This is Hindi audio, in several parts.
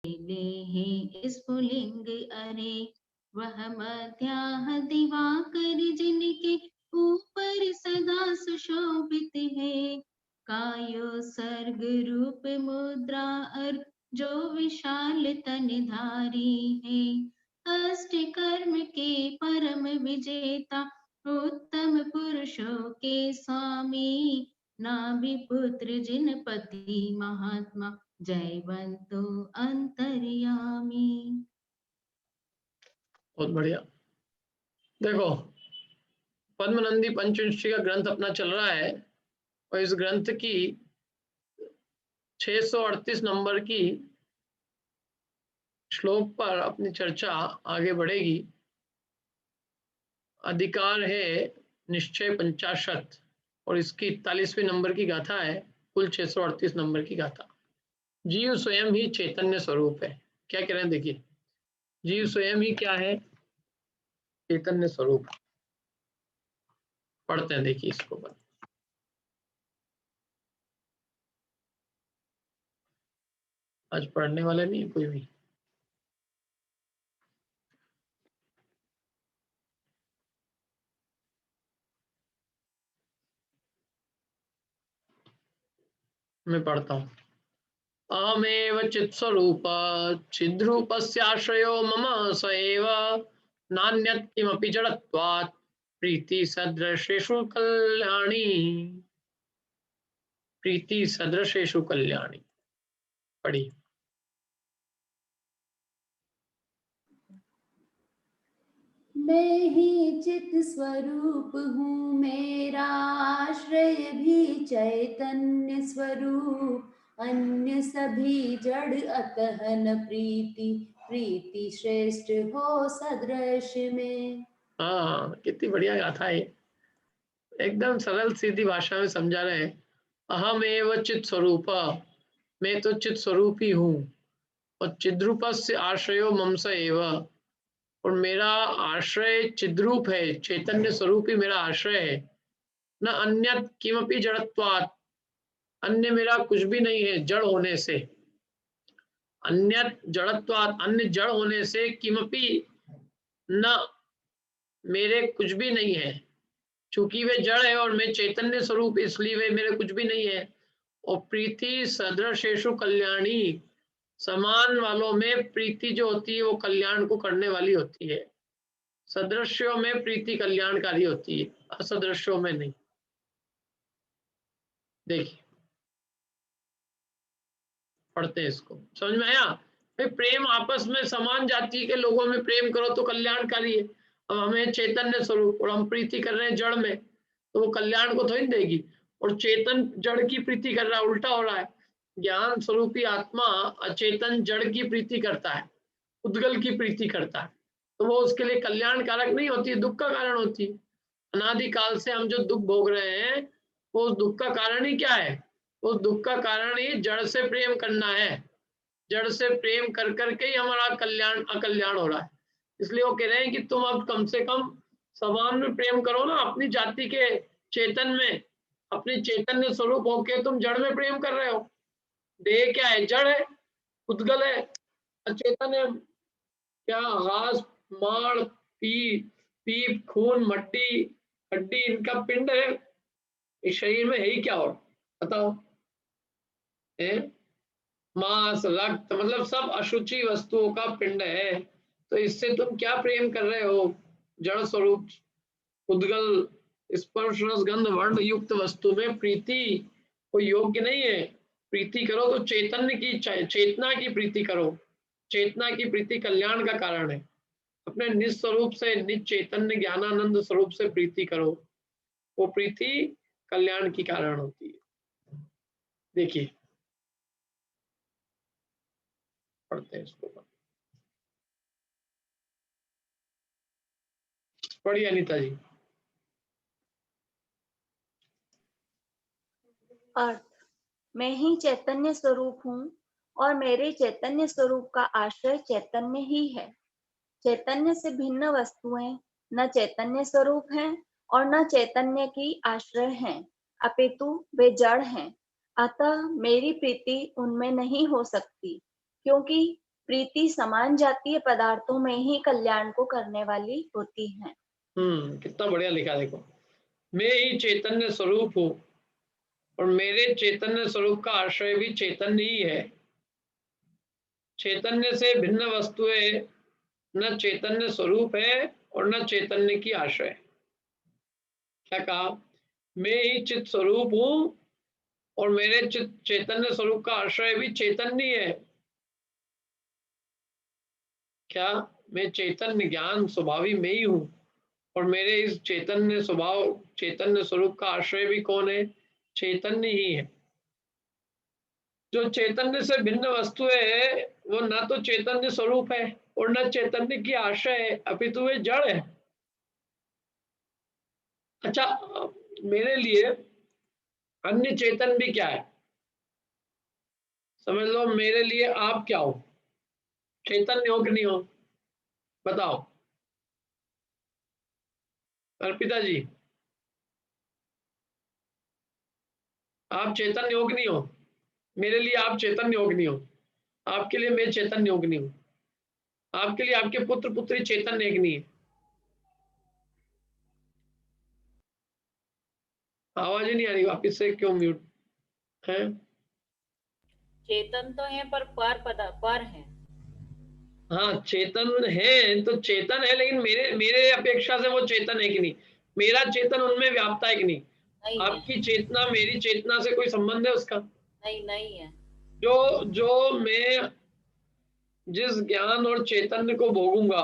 ले हैं स्फुलिंग अरे, वह मध्याह दिवाकर जिनके ऊपर सदा सुशोभित है। कायो सर्ग रूप मुद्रा और जो विशाल तन धारी है। अष्ट कर्म के परम विजेता, उत्तम पुरुषों के स्वामी, नाभि पुत्र जिन पति महात्मा, जयवंतो अंतर्यामी। बहुत बढ़िया। देखो, पद्मनंदी पंचविंशी का ग्रंथ अपना चल रहा है और इस ग्रंथ की 638 नंबर की श्लोक पर अपनी चर्चा आगे बढ़ेगी। अधिकार है निश्चय 50 और इसकी 41वीं नंबर की गाथा है। कुल 638 नंबर की गाथा। जीव स्वयं ही चैतन्य स्वरूप है। क्या कह रहे हैं देखिए, जीव स्वयं ही क्या है? चैतन्य स्वरूप। पढ़ते हैं, देखिए इसको पर। आज पढ़ने वाले नहीं है कोई भी। मैं पढ़ता हूँ। अहमेव चित्स्वरूप चिद्रूपस्याश्रयो मम स एव नान्यत् किमपि जडत्वात् प्रीति सदृशेषु कल्याणी। प्रीति सदृशेषु कल्याणी। पढ़िए। मैं ही चित स्वरूप हूँ, मेरा आश्रय भी चैतन्य स्वरूप, अन्य सभी जड़ अतः न प्रीति, प्रीति श्रेष्ठ हो सदृश में। हाँ, कितनी बढ़िया गाथा है। एकदम सरल सीधी भाषा में समझा रहे हैं। अहमेव चित स्वरूप, मैं तो चित स्वरूप ही हूँ। और चिद्रूपस्य आश्रयो ममस एव, और मेरा आश्रय चिद्रूप है, चैतन्य स्वरूप ही मेरा आश्रय है। न अन्यत् किमपि जड़त्वात्, अन्य मेरा कुछ भी नहीं है जड़ होने से। अन्यत् जड़त्वात्, अन्य जड़ होने से, किमपि न, मेरे कुछ भी नहीं है। चूंकि वे जड़ है और मैं चैतन्य स्वरूप, इसलिए वे मेरे कुछ भी नहीं है। और प्रीति सदृशेषु कल्याणी, समान वालों में प्रीति जो होती है वो कल्याण को करने वाली होती है। सदृश्यों में प्रीति कल्याणकारी होती है, असदृश्यों में नहीं। देखिए, पढ़ते हैं इसको। समझ में आया? भाई, प्रेम आपस में समान जाति के लोगों में प्रेम करो तो कल्याणकारी है। अब हमें चैतन्य स्वरूप और हम प्रीति कर रहे हैं जड़ में, तो वो कल्याण को थोड़ी देगी। और चेतन जड़ की प्रीति कर रहा है, उल्टा हो रहा है। ज्ञान स्वरूपी आत्मा अचेतन जड़ की प्रीति करता है, उद्गल की प्रीति करता है, तो वो उसके लिए कल्याणकारक नहीं होती, दुख का कारण होती है। अनादिकाल से हम जो दुख भोग रहे हैं, वो उस दुख का कारण ही क्या है? उस दुख का कारण ही जड़ से प्रेम करना है। जड़ से प्रेम कर करके ही हमारा कल्याण अकल्याण हो रहा है। इसलिए वो कह रहे हैं कि तुम अब कम से कम समान में प्रेम करो ना, अपनी जाति के चेतन में, अपनी चैतन्य स्वरूप होके तुम जड़ में प्रेम कर रहे हो। देह क्या है? जड़ है, उद्गल है, अचेतन है। क्या घास, माड़, पीप, खून, मट्टी, हड्डी, इनका पिंड है। इस शरीर में है ही क्या? और बताओ, मांस, रक्त, मतलब सब अशुचि वस्तुओं का पिंड है। तो इससे तुम क्या प्रेम कर रहे हो? जड़ स्वरूप, उद्गल, स्पर्श रस गंध वर्ण युक्त वस्तु में प्रीति कोई योग्य नहीं है। प्रीति करो तो चैतन्य की, चेतना की प्रीति करो। चेतना की प्रीति कल्याण का कारण है। अपने निस्वरूप से, निज चैतन्य ज्ञानानंद स्वरूप से प्रीति करो, वो प्रीति कल्याण की कारण होती है। देखिए, पढ़ते हैं इसको। पढ़िए अनिता जी। अर्थ, मैं ही चैतन्य स्वरूप हूँ और मेरे चैतन्य स्वरूप का आश्रय चैतन्य ही है। चैतन्य से भिन्न वस्तुएं न चैतन्य स्वरूप हैं और न चैतन्य की आश्रय हैं, अपितु वे जड़ हैं। अतः मेरी प्रीति उनमें नहीं हो सकती, क्योंकि प्रीति समान जातीय पदार्थों में ही कल्याण को करने वाली होती है। कितना बढ़िया लिखा, देखो, मैं ही चैतन्य स्वरूप हूँ और मेरे चैतन्य स्वरूप का आश्रय भी चैतन्य ही है। चैतन्य से भिन्न वस्तुएं न चैतन्य स्वरूप है और न चैतन्य की आश्रय। क्या कहा? मैं ही चित स्वरूप हूँ और मेरे चैतन्य स्वरूप का आश्रय भी चैतन्य है। क्या? मैं चैतन्य ज्ञान स्वभावी में ही हूँ और मेरे इस चैतन्य स्वभाव चैतन्य स्वरूप का आश्रय भी कौन है? चैतन्य ही है। जो चैतन्य से भिन्न वस्तुएं है वो ना तो चैतन्य स्वरूप है और न चैतन्य की आश्रय है, अपितु वे जड़ है। अच्छा, मेरे लिए अन्य चेतन भी क्या है? समझ लो, मेरे लिए आप क्या हो? चैतन्य हो कि नहीं हो? बताओ अर्पिता जी, आप चैतन्य हो कि नहीं हो? मेरे लिए आप चैतन्य हो कि नहीं हो? आपके लिए मैं चैतन्य हो कि नहीं हूं? आपके लिए आपके पुत्र पुत्री चैतन्य है कि नहीं है? आवाज ही नहीं आ रही, वापिस से क्यों म्यूट है? चेतन तो है पर है। हाँ, चेतन है तो चेतन है, लेकिन मेरे अपेक्षा से वो चेतन है कि नहीं? मेरा चेतन उनमें व्याप्ता है कि नहीं? आपकी चेतना मेरी चेतना से कोई संबंध है उसका? नहीं है। जो मैं जिस ज्ञान और चैतन्य को भोगूंगा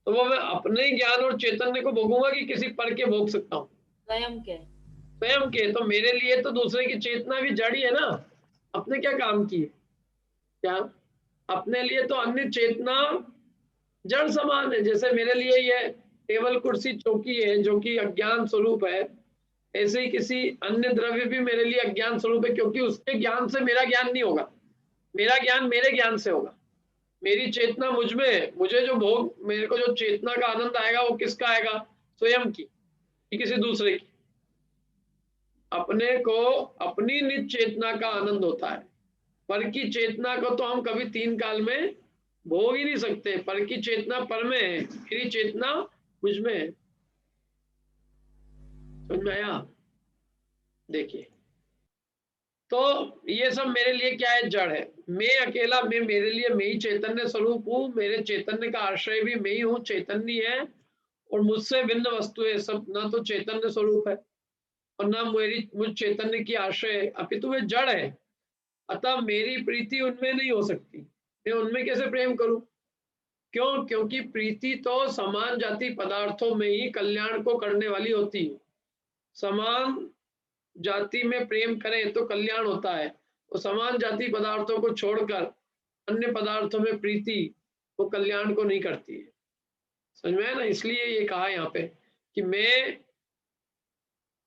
तो वो मैं अपने ज्ञान और चैतन्य को भोगूंगा कि किसी पर के भोग सकता हूँ? स्वयं के। तो मेरे लिए तो दूसरे की चेतना भी जड़ ही है ना, अपने क्या काम की? क्या अपने लिए तो अन्य चेतना जड़ समान है। जैसे मेरे लिए ये टेबल कुर्सी चौकी है जो कि अज्ञान स्वरूप है, ऐसे ही किसी अन्य द्रव्य भी मेरे लिए अज्ञान स्वरूप है, क्योंकि उसके ज्ञान से मेरा ज्ञान नहीं होगा, मेरा ज्ञान मेरे ज्ञान से होगा। मेरी चेतना मुझ में, मुझे जो भोग, मेरे को जो चेतना का आनंद आएगा वो किसका आएगा? स्वयं की कि किसी दूसरे की? अपने को अपनी निज चेतना का आनंद होता है, पर की चेतना को तो हम कभी तीन काल में भोग ही नहीं सकते। पर की चेतना पर में है, मेरी चेतना मुझ में है। समझ में आया? देखिए, तो ये सब मेरे लिए क्या है? जड़ है। मैं अकेला, मैं, मेरे लिए मैं ही चैतन्य स्वरूप हूँ, मेरे चैतन्य का आश्रय भी मैं ही हूँ, चैतन्य है, और मुझसे भिन्न वस्तुएं सब ना तो चैतन्य स्वरूप है और ना मुझ चैतन्य की आश्रय है, अपितु वे जड़ है। अतः मेरी प्रीति उनमें नहीं हो सकती। मैं उनमें कैसे प्रेम करूं? क्यों? क्योंकि प्रीति तो समान जाति पदार्थों में ही कल्याण को करने वाली होती है। समान जाति में प्रेम करें तो कल्याण होता है, और समान जाति पदार्थों को छोड़कर अन्य पदार्थों में प्रीति वो कल्याण को नहीं करती है। समझ में है ना? इसलिए ये कहा यहाँ पे कि मैं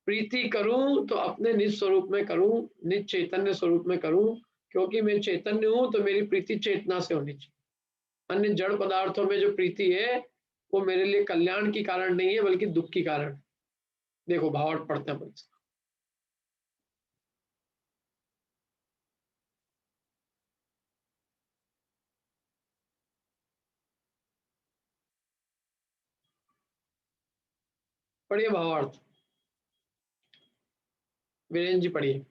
प्रीति करूं तो अपने निज स्वरूप में करूं, निज चैतन्य स्वरूप में करूं, क्योंकि मैं चैतन्य हूं तो मेरी प्रीति चेतना से होनी चाहिए। अन्य जड़ पदार्थों में जो प्रीति है वो मेरे लिए कल्याण की कारण नहीं है, बल्कि दुख की कारण। देखो भावार्थ पढ़ते हैं। पढ़िए भावार्थ, वीरेंद्र जी पढ़िए।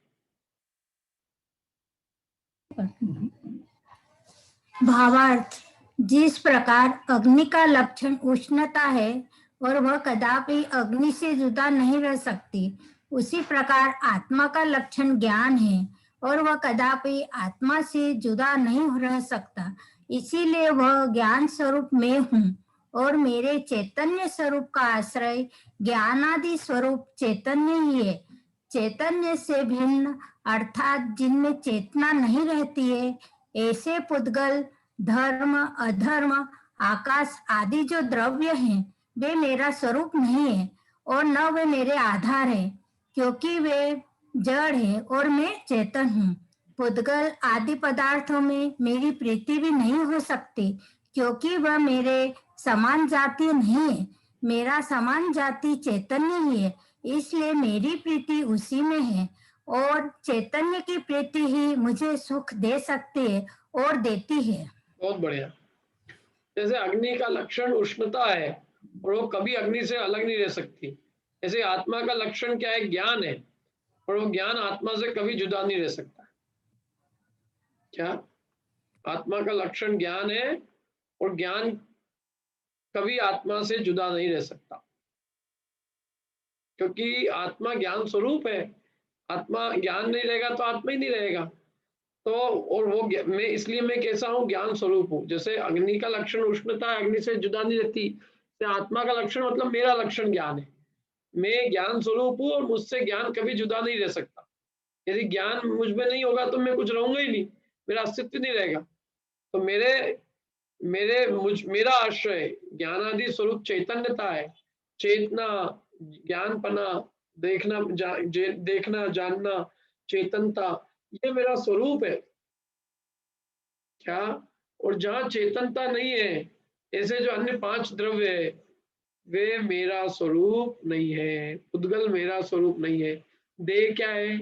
भावार्थ: जिस प्रकार अग्नि का लक्षण उष्णता है और वह कदापि अग्नि से जुदा नहीं रह सकती, उसी प्रकार आत्मा का लक्षण ज्ञान है और वह कदापि आत्मा से जुदा नहीं रह सकता। इसीलिए वह ज्ञान स्वरूप में हूँ और मेरे चैतन्य स्वरूप का आश्रय ज्ञानादि स्वरूप चैतन्य ही है। चैतन्य से भिन्न अर्थात जिनमें चेतना नहीं रहती है, ऐसे पुद्गल, धर्म, अधर्म, आकाश आदि जो द्रव्य हैं, वे मेरा स्वरूप नहीं है और न वे मेरे आधार है, क्योंकि वे जड़ है और मैं चेतन हूँ। पुद्गल आदि पदार्थों में मेरी प्रीति भी नहीं हो सकती, क्योंकि वह मेरे समान जाति नहीं है। मेरा समान जाति चैतन्य ही है, इसलिए मेरी प्रीति उसी में है और चैतन्य की प्रीति ही मुझे सुख दे सकती है और देती है। बहुत बढ़िया। जैसे अग्नि का लक्षण उष्णता है और वो कभी अग्नि से अलग नहीं रह सकती, ऐसे आत्मा का लक्षण क्या है? ज्ञान है, और वो ज्ञान आत्मा से कभी जुदा नहीं रह सकता। क्या? आत्मा का लक्षण ज्ञान है और ज्ञान कभी आत्मा से जुदा नहीं रह सकता, क्योंकि आत्मा ज्ञान स्वरूप है। आत्मा ज्ञान नहीं रहेगा तो आत्मा ही नहीं रहेगा। तो और वो मैं इसलिए मैं कैसा हूँ? ज्ञान स्वरूप हूँ। जैसे अग्नि का लक्षण उष्णता है, अग्नि से जुदा नहीं रहती, तो आत्मा का लक्षण मतलब मेरा लक्षण ज्ञान है। मैं ज्ञान स्वरूप हूँ और मुझसे ज्ञान कभी जुदा नहीं रह सकता। यदि ज्ञान मुझ में नहीं होगा तो मैं कुछ रहूंगा ही नहीं, मेरा अस्तित्व नहीं रहेगा। तो मेरा आश्रय ज्ञानादि स्वरूप चैतन्यता है। चेतना, ज्ञानपना, देखना जानना, चेतनता, ये मेरा स्वरूप है। क्या? और जहाँ चेतनता नहीं है, ऐसे जो अन्य 5 द्रव्य है, वे मेरा स्वरूप नहीं है। उद्गल मेरा स्वरूप नहीं है। देह क्या है?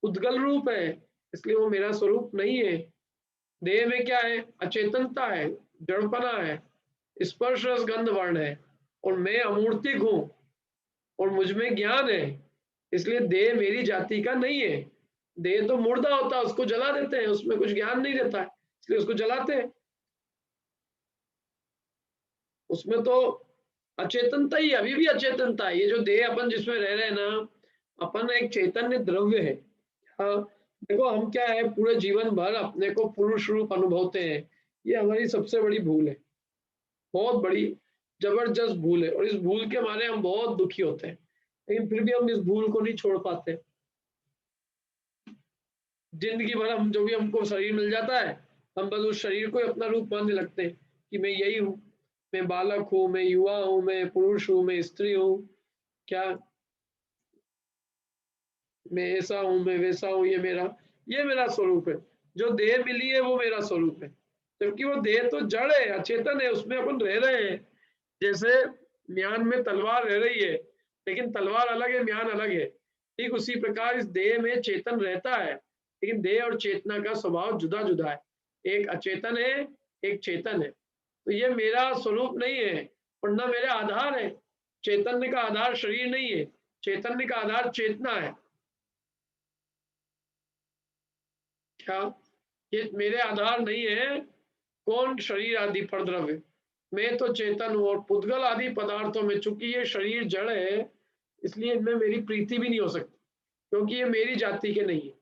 उद्गल रूप है, इसलिए वो मेरा स्वरूप नहीं है। देह में क्या है? अचेतनता है, जड़पना है, स्पर्श रस गंध वर्ण है, और मैं अमूर्तिक हूँ और मुझ में ज्ञान है, इसलिए देह मेरी जाति का नहीं है। देह तो मुर्दा होता है, उसको जला देते हैं, उसमें कुछ ज्ञान नहीं रहता है, इसलिए उसको जलाते हैं। उसमें तो अचेतनता ही, अभी भी अचेतनता है। ये जो देह अपन जिसमें रह रहे हैं ना, अपन एक चैतन्य द्रव्य है। हाँ, देखो हम क्या है, पूरे जीवन भर अपने को पुरुष रूप अनुभवते हैं। ये हमारी सबसे बड़ी भूल है, बहुत बड़ी जबरदस्त भूल है, और इस भूल के मारे हम बहुत दुखी होते हैं, लेकिन फिर भी हम इस भूल को नहीं छोड़ पाते। जिंदगी भर हम जो भी हमको शरीर मिल जाता है, हम बस उस शरीर को अपना रूप मानने लगते हैं कि मैं यही हूँ, मैं बालक हूँ, मैं युवा हूँ, मैं पुरुष हूँ, मैं स्त्री हूँ, क्या मैं ऐसा हूँ, मैं वैसा हूँ, ये मेरा स्वरूप है। जो देह मिली है वो मेरा स्वरूप है, जबकि वो देह तो जड़ है, अचेतन है, उसमें अपन रह रहे हैं। जैसे म्यान में तलवार रह रही है, लेकिन तलवार अलग है, म्यान अलग है। ठीक उसी प्रकार इस देह में चेतन रहता है, लेकिन देह और चेतना का स्वभाव जुदा जुदा है। एक अचेतन है, एक चेतन है। तो ये मेरा स्वरूप नहीं है और न मेरे आधार है। चैतन्य का आधार शरीर नहीं है, चैतन्य का आधार चेतना है। क्या? ये मेरे आधार नहीं है। कौन? शरीर आदि परद्रव्य। मैं तो चेतन हूँ, और पुद्गल आदि पदार्थों में चूंकि ये शरीर जड़ है, इसलिए इनमें मेरी प्रीति भी नहीं हो सकती, क्योंकि ये मेरी जाति के नहीं है।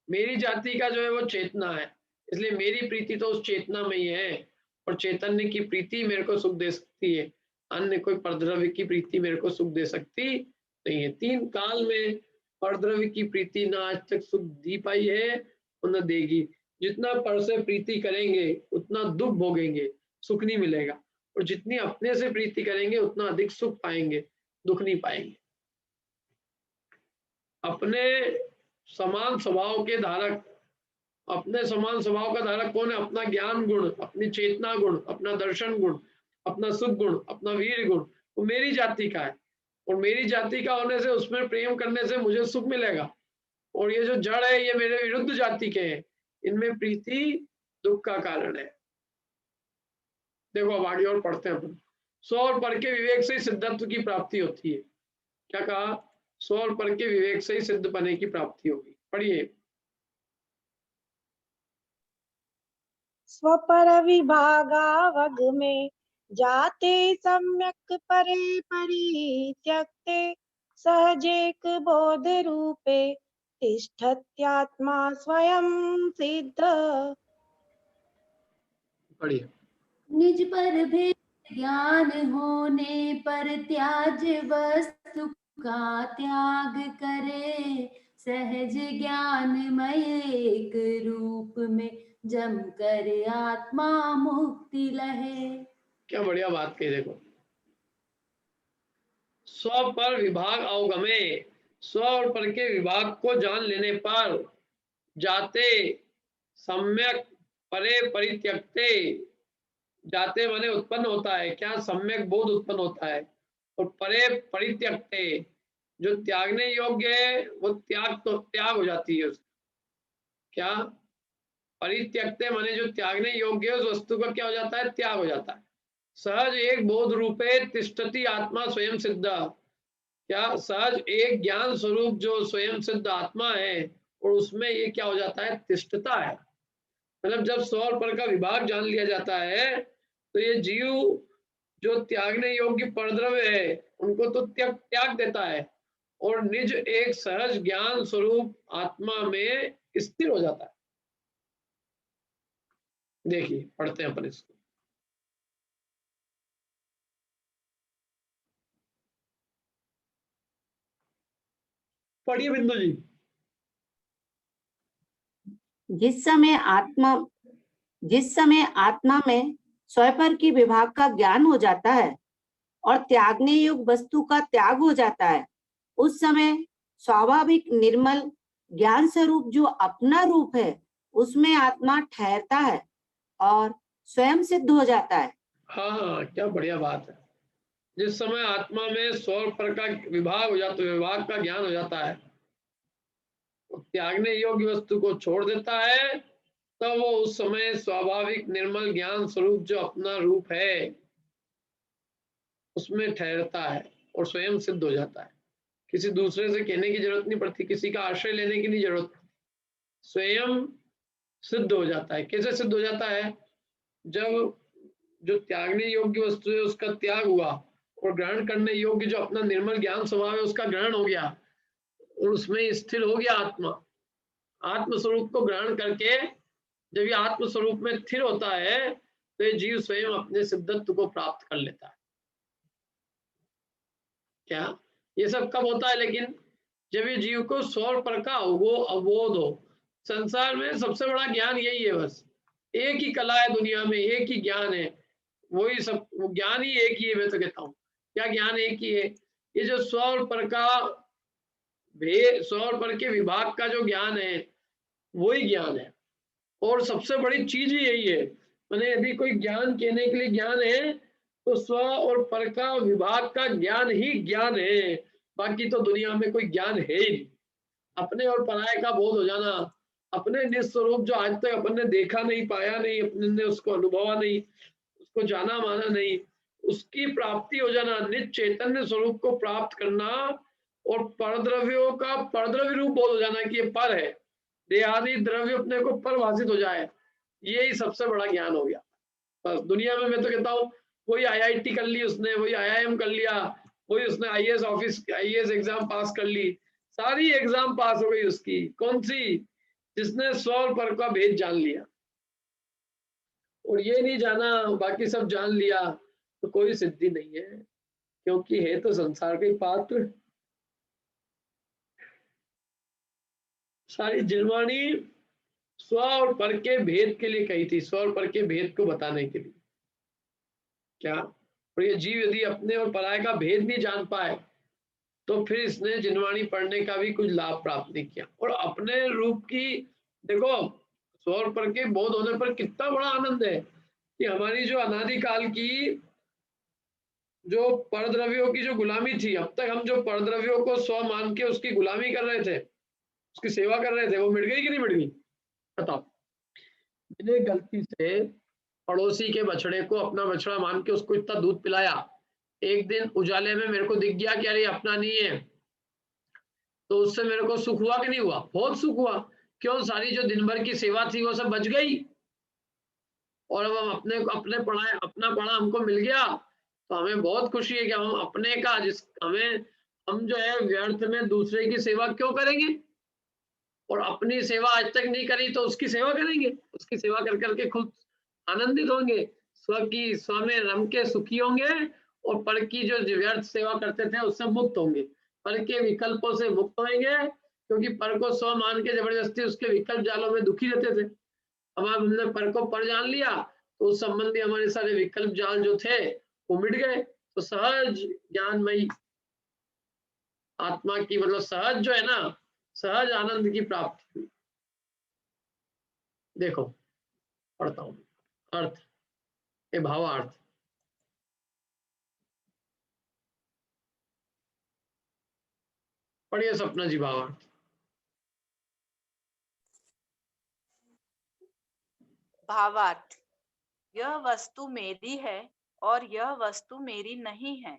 मेरी जाति का जो है वो चेतना है, इसलिए मेरी प्रीति तो उस चेतना में ही है, और चैतन्य की प्रीति मेरे को सुख दे सकती है। अन्य कोई परद्रव्य की प्रीति मेरे को सुख दे सकती नहीं है। 3 काल में परद्रव्य की प्रीति ना आज तक सुख दी पाई है और न देगी। जितना पर से प्रीति करेंगे उतना दुख भोगेंगे, सुख नहीं मिलेगा, और जितनी अपने से प्रीति करेंगे उतना अधिक सुख पाएंगे, दुख नहीं पाएंगे। अपने समान स्वभाव के धारक, अपने समान स्वभाव का धारक कौन है? अपना ज्ञान गुण, अपनी चेतना गुण, अपना दर्शन गुण, अपना सुख गुण, अपना वीर गुण, वो मेरी जाति का है, और मेरी जाति का होने से उसमें प्रेम करने से मुझे सुख मिलेगा। और ये जो जड़ है ये मेरे विरुद्ध जाति के हैं, इनमें प्रीति दुख का कारण है। देखो अब आगे और पढ़ते हैं अपन। स्व और पर के विवेक से ही सिद्धत्व की प्राप्ति होती है। क्या कहा? स्व और पर के विवेक से ही सिद्ध बने की प्राप्ति होगी। पढ़िए। स्वपर विभागावग में जाते सम्यक परे परित्यक्ते सहजेक बोध रूपे तिष्ठत्यात्मा स्वयं सिद्ध। पढ़िए। निज पर भेद ज्ञान होने पर त्याज वस्तु का त्याग करे, सहज ज्ञानमय एक रूप में जम कर आत्मा मुक्ति लहे। क्या बढ़िया बात कही। देखो, स्व पर विभाग अवगमे, स्व और पर के विभाग को जान लेने पर जाते सम्यक परे परित्यक्ते, जाते माने उत्पन्न होता है, क्या? सम्यक बोध उत्पन्न होता है, और परे परित्यक्ते, जो त्यागने योग्य है वो त्याग हो जाती है उसकी। क्या? परित्यक्ते माने जो त्यागने योग्य है उस वस्तु का क्या हो जाता है, त्याग हो जाता है। सहज एक बोध रूपे तिष्ठति आत्मा स्वयं सिद्ध, क्या सहज एक ज्ञान स्वरूप जो स्वयं सिद्ध आत्मा है और उसमें ये क्या हो जाता है, तिष्ठता है। मतलब जब स्व और पर का विभाग जान लिया जाता है तो ये जीव जो त्यागने योग्य परद्रव्य है उनको तो त्याग देता है और निज एक सहज ज्ञान स्वरूप आत्मा में स्थिर हो जाता है। देखिए पढ़ते हैं अपन इसको। पढ़िए बिंदु जी। जिस समय आत्मा में स्वपर की विभाग का ज्ञान हो जाता है और त्यागने योग्य वस्तु का त्याग हो जाता है, उस समय स्वाभाविक निर्मल ज्ञान स्वरूप जो अपना रूप है उसमें आत्मा ठहरता है और स्वयं सिद्ध हो जाता है। हाँ, क्या बढ़िया बात है। जिस समय आत्मा में स्व और पर का विभाग हो जाता है, विभाग का ज्ञान हो जाता है, त्यागने योग्य वस्तु को छोड़ देता है, तब वो उस समय स्वाभाविक निर्मल ज्ञान स्वरूप जो अपना रूप है उसमें ठहरता है और स्वयं सिद्ध हो जाता है। किसी दूसरे से कहने की जरूरत नहीं पड़ती, किसी का आश्रय लेने की नहीं जरूरत पड़ती, स्वयं सिद्ध हो जाता है। कैसे सिद्ध हो जाता है, जब जो त्यागने योग्य वस्तु है उसका त्याग हुआ और ग्रहण करने योग्य जो अपना निर्मल ज्ञान स्वभाव है उसका ग्रहण हो गया और उसमें स्थिर हो गया आत्मा। आत्म स्वरूप को ग्रहण करके जब ये आत्म स्वरूप में स्थिर होता है तो ये जीव स्वयं अपने सिद्धत्व को प्राप्त कर लेता है। क्या ये सब कब होता है, लेकिन जब ये जीव को स्व और पर का वो अवबोध हो। संसार में सबसे बड़ा ज्ञान यही है, बस एक ही कला है दुनिया में, एक ही ज्ञान है, वही सब, वो ज्ञान ही एक ही है। मैं तो कहता हूँ क्या ज्ञान एक ही है, ये जो स्व और पर का भेद, स्व और पर के विभाग का जो ज्ञान है वही ज्ञान है और सबसे बड़ी चीज ही यही है। मैंने यदि कोई ज्ञान कहने के लिए ज्ञान है तो स्व और पर का विभाग का ज्ञान ही ज्ञान है, बाकी तो दुनिया में कोई ज्ञान है ही नहीं। अपने और पराये का बोध हो जाना, अपने निस्वरूप जो आज तक अपन ने देखा नहीं, पाया नहीं, अपने ने उसको अनुभवा नहीं, उसको जाना माना नहीं, उसकी प्राप्ति हो जाना, निज चैतन्य स्वरूप को प्राप्त करना और परद्रव्यों का परद्रव्य रूप बोध हो जाना कि ये पर है, देहादि द्रव्य अपने को परभाषित हो जाए, यही सबसे बड़ा ज्ञान हो गया। बस दुनिया में मैं तो कहता हूँ वही IIT कर ली उसने, वही IIM कर लिया, वही उसने IAS एग्जाम पास कर ली, सारी एग्जाम पास हो गई उसकी, कौन सी, जिसने स्व और पर का भेद जान लिया। और ये नहीं जाना बाकी सब जान लिया तो कोई सिद्धि नहीं है, क्योंकि है तो संसार के पात्र। सारी जिनवाणी स्व और पर के भेद के लिए कही थी, स्व और पर के भेद को बताने के लिए। क्या और ये जीव यदि अपने और पराये का भेद नहीं जान पाए तो फिर इसने जिनवाणी पढ़ने का भी कुछ लाभ प्राप्त नहीं किया। और अपने रूप की देखो, स्व और पर के बोध होने पर कितना बड़ा आनंद है कि हमारी जो अनादिकाल की जो परद्रव्यों की जो गुलामी थी, अब तक हम जो परद्रव्यों को स्व मान के उसकी गुलामी कर रहे थे, उसकी सेवा कर रहे थे, वो मिट गई कि नहीं मिट गई, बताओ। मैंने गलती से पड़ोसी के बछड़े को अपना बछड़ा मान के उसको इतना दूध पिलाया, एक दिन उजाले में मेरे को दिख गया कि अरे अपना नहीं है, तो उससे मेरे को सुख हुआ कि नहीं हुआ, बहुत सुख हुआ। क्यों, सारी जो दिन भर की सेवा थी वो सब बच गई और अब हम अपने पढ़ाए, अपना पढ़ा हमको मिल गया, तो हमें बहुत खुशी है कि हम अपने का हम जो है व्यर्थ में दूसरे की सेवा क्यों करेंगे, और अपनी सेवा आज तक नहीं करी तो उसकी सेवा करेंगे, उसकी सेवा कर करके खुद आनंदित होंगे, स्व में रम के सुखी होंगे और पर की जो व्यर्थ सेवा करते थे उससे मुक्त होंगे, पर के विकल्पों से मुक्त होंगे, क्योंकि पर को स्व मान के जबरदस्ती उसके विकल्प जालों में दुखी रहते थे। अब हमने पर को पर जान लिया तो उस संबंधी हमारे सारे विकल्प जाल जो थे वो मिट गए, तो सहज ज्ञानमयी आत्मा की मतलब सहज जो है ना, सहज आनंद की प्राप्ति हुई। देखो पढ़ता हूं अर्थ, ये भावार्थ। पढ़िए सपना जी भावार्थ। भावार्थ, यह वस्तु मेरी है और यह वस्तु मेरी नहीं है।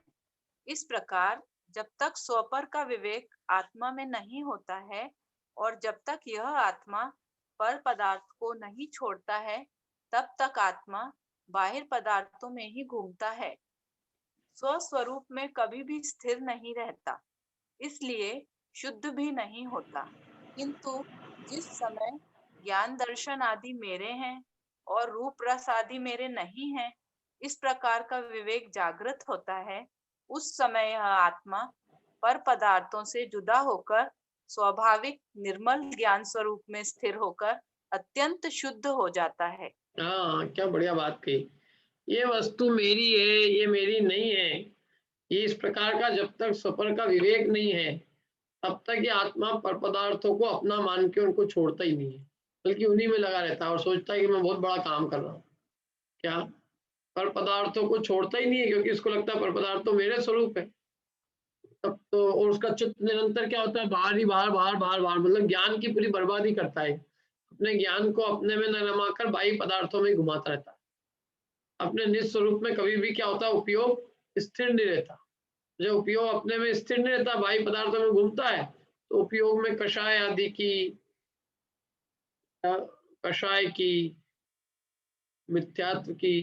इस प्रकार जब तक स्वपर का विवेक आत्मा में नहीं होता है और जब तक यह आत्मा पर पदार्थ को नहीं छोड़ता है, तब तक आत्मा बाहिर पदार्थों में ही घूमता है, स्वस्वरूप में कभी भी स्थिर नहीं रहता, इसलिए शुद्ध भी नहीं होता। किंतु जिस समय ज्ञान दर्शन आदि मेरे हैं और रूप रस आदि मेरे नहीं हैं, इस प्रकार का विवेक जागृत होता है, उस समय यह आत्मा पर पदार्थों से जुदा होकर स्वाभाविक निर्मल ज्ञान स्वरूप में स्थिर होकर अत्यंत शुद्ध हो जाता है। हाँ, क्या बढ़िया बात कही। ये वस्तु मेरी है, ये मेरी नहीं है, ये इस प्रकार का जब तक स्वपर का विवेक नहीं है, तब तक ये आत्मा पर पदार्थों को अपना मान के उनको छोड़ता ही नहीं है, बल्कि उन्हीं में लगा रहता है और सोचता है कि मैं बहुत बड़ा काम कर रहा हूँ। क्या पर पदार्थों को छोड़ता ही नहीं है, क्योंकि इसको लगता है पर पदार्थ तो मेरे स्वरूप है। तब तो और उसका चित्त निरंतर क्या होता है, बाहर ही बाहर बाहर बाहर बाहर, मतलब ज्ञान की पूरी बर्बादी करता है। अपने ज्ञान को अपने में न रमाकर बाह्य पदार्थों में घुमाता रहता है। अपने निस्वरूप में कभी भी क्या होता है, उपयोग स्थिर नहीं रहता। जब उपयोग अपने में स्थिर नहीं रहता, बाह्य पदार्थों में घूमता है, तो उपयोग में कषाय आदि की, कषाय की, मिथ्यात्व की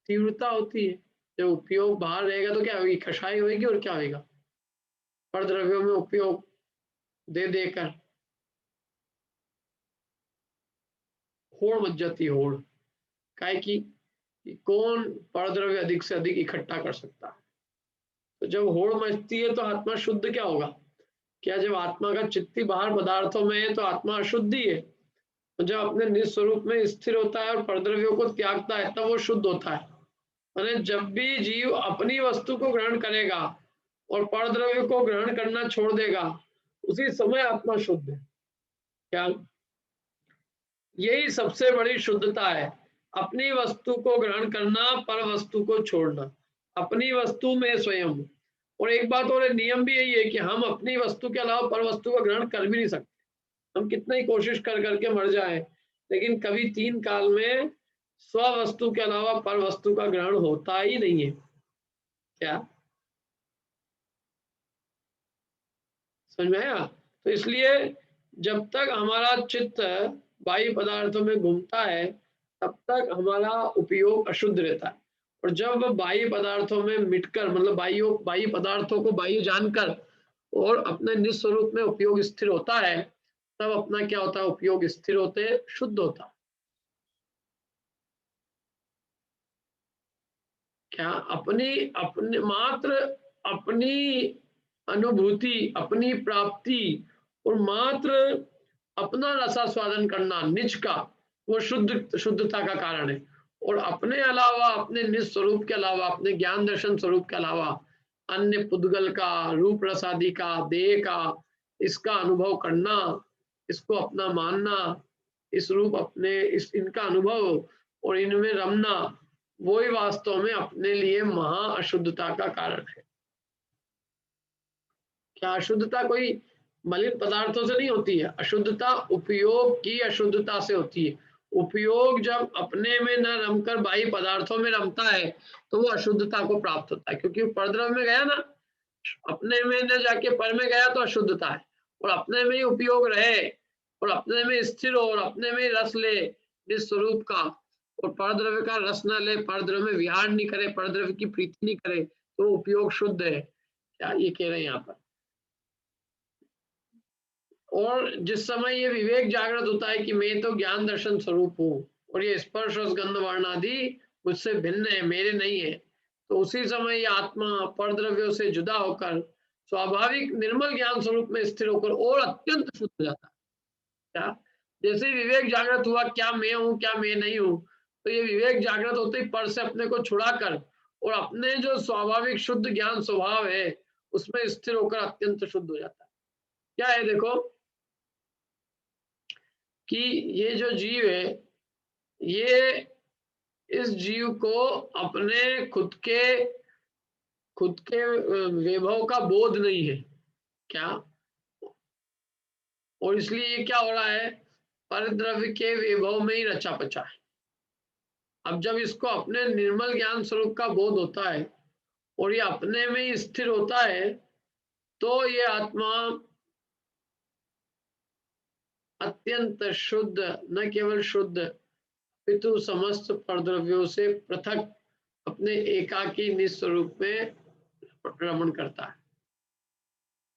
तीव्रता होती है। जब उपयोग बाहर रहेगा तो क्या होगी, कषाय होगी, और क्या होगा, पर द्रव्यों में उपयोग दे देकर होड़ मच जाती है। होड़ काय की कौन पर द्रव्य अधिक से अधिक इकट्ठा कर सकता है। तो जब होड़ मचती है तो आत्मा शुद्ध क्या होगा, क्या जब आत्मा का चित्ती बाहर पदार्थों में है तो आत्मा अशुद्ध ही है। तो जब अपने निस्वरूप में स्थिर होता है और परद्रव्यों को त्यागता है, तब वो शुद्ध होता है। माने जब भी जीव अपनी वस्तु को ग्रहण करेगा और परद्रव्य को ग्रहण करना छोड़ देगा, उसी समय आत्मा शुद्ध है। क्या यही सबसे बड़ी शुद्धता है, अपनी वस्तु को ग्रहण करना, पर वस्तु को छोड़ना, अपनी वस्तु में स्वयं। और एक बात और नियम भी यही है कि हम अपनी वस्तु के अलावा पर वस्तु को ग्रहण कर भी नहीं सकते। हम कितना ही कोशिश कर करके मर जाए, लेकिन कभी 3 काल में स्व वस्तु के अलावा पर वस्तु का ग्रहण होता ही नहीं है। क्या समझ में आया? तो इसलिए जब तक हमारा चित्त बाह्य पदार्थों में घूमता है, तब तक हमारा उपयोग अशुद्ध रहता है। और जब बाह्य पदार्थों में मिटकर, मतलब बाह्य पदार्थों को बाह्य जानकर और अपने निस्वरूप में उपयोग स्थिर होता है, तब अपना क्या होता है, उपयोग स्थिर होते शुद्ध होता है। क्या अपनी मात्र अपनी अनुभूति, अपनी प्राप्ति और मात्र अपना रसास्वादन करना निज का, वो शुद्धता का कारण है। और अपने अलावा, अपने निस्वरूप के अलावा, अपने ज्ञान दर्शन स्वरूप के अलावा अन्य पुद्गल का, रूप रस आदि का, देह का, इसका अनुभव करना, इसको अपना मानना, इस रूप अपने इनका अनुभव और इनमें रमना, वो ही वास्तव में अपने लिए महा अशुद्धता का कारण है। क्या अशुद्धता कोई मलिन पदार्थों से नहीं होती है, अशुद्धता उपयोग की अशुद्धता से होती है। उपयोग जब अपने में न रमकर बाह्य पदार्थों में रमता है, तो वो अशुद्धता को प्राप्त होता है, क्योंकि परद्रव्य में गया ना, अपने में न जाके पर में गया तो अशुद्धता है। और अपने में ही उपयोग रहे और अपने में स्थिर हो और अपने में रस ले जिस स्वरूप का, और परद्रव्य का रस न ले, परद्रव्य में विहार नहीं करे, परद्रव्य की प्रीति नहीं करे, तो उपयोग शुद्ध है। क्या ये कह रहे हैं यहाँ पर? और जिस समय ये विवेक जागृत होता है कि मैं तो ज्ञान दर्शन स्वरूप हूँ और ये स्पर्श और गंध वर्ण आदि मुझसे भिन्न है, मेरे नहीं है, तो उसी समय ये आत्मा परद्रव्यों से जुदा होकर स्वाभाविक निर्मल ज्ञान स्वरूप में स्थिर होकर और अत्यंत शुद्ध हो जाता है। क्या जैसे ही विवेक जागृत हुआ, क्या मैं हूँ क्या मैं नहीं हूँ, तो ये विवेक जागृत होते ही पर से अपने को छुड़ाकर और अपने जो स्वाभाविक शुद्ध ज्ञान स्वभाव है उसमें स्थिर होकर अत्यंत शुद्ध हो जाता है। क्या है, देखो कि ये जो जीव है, ये इस जीव को अपने खुद के वैभव का बोध नहीं है। क्या और इसलिए ये क्या हो रहा है, परद्रव्य के वैभव में ही रचा पचा है। अब जब इसको अपने निर्मल ज्ञान स्वरूप का बोध होता है और ये अपने में ही स्थिर होता है, तो ये आत्मा अत्यंत शुद्ध, न केवल शुद्ध पितु समस्त परद्रव्यों से पृथक अपने एकाकी निस्वरूप में रमण करता है।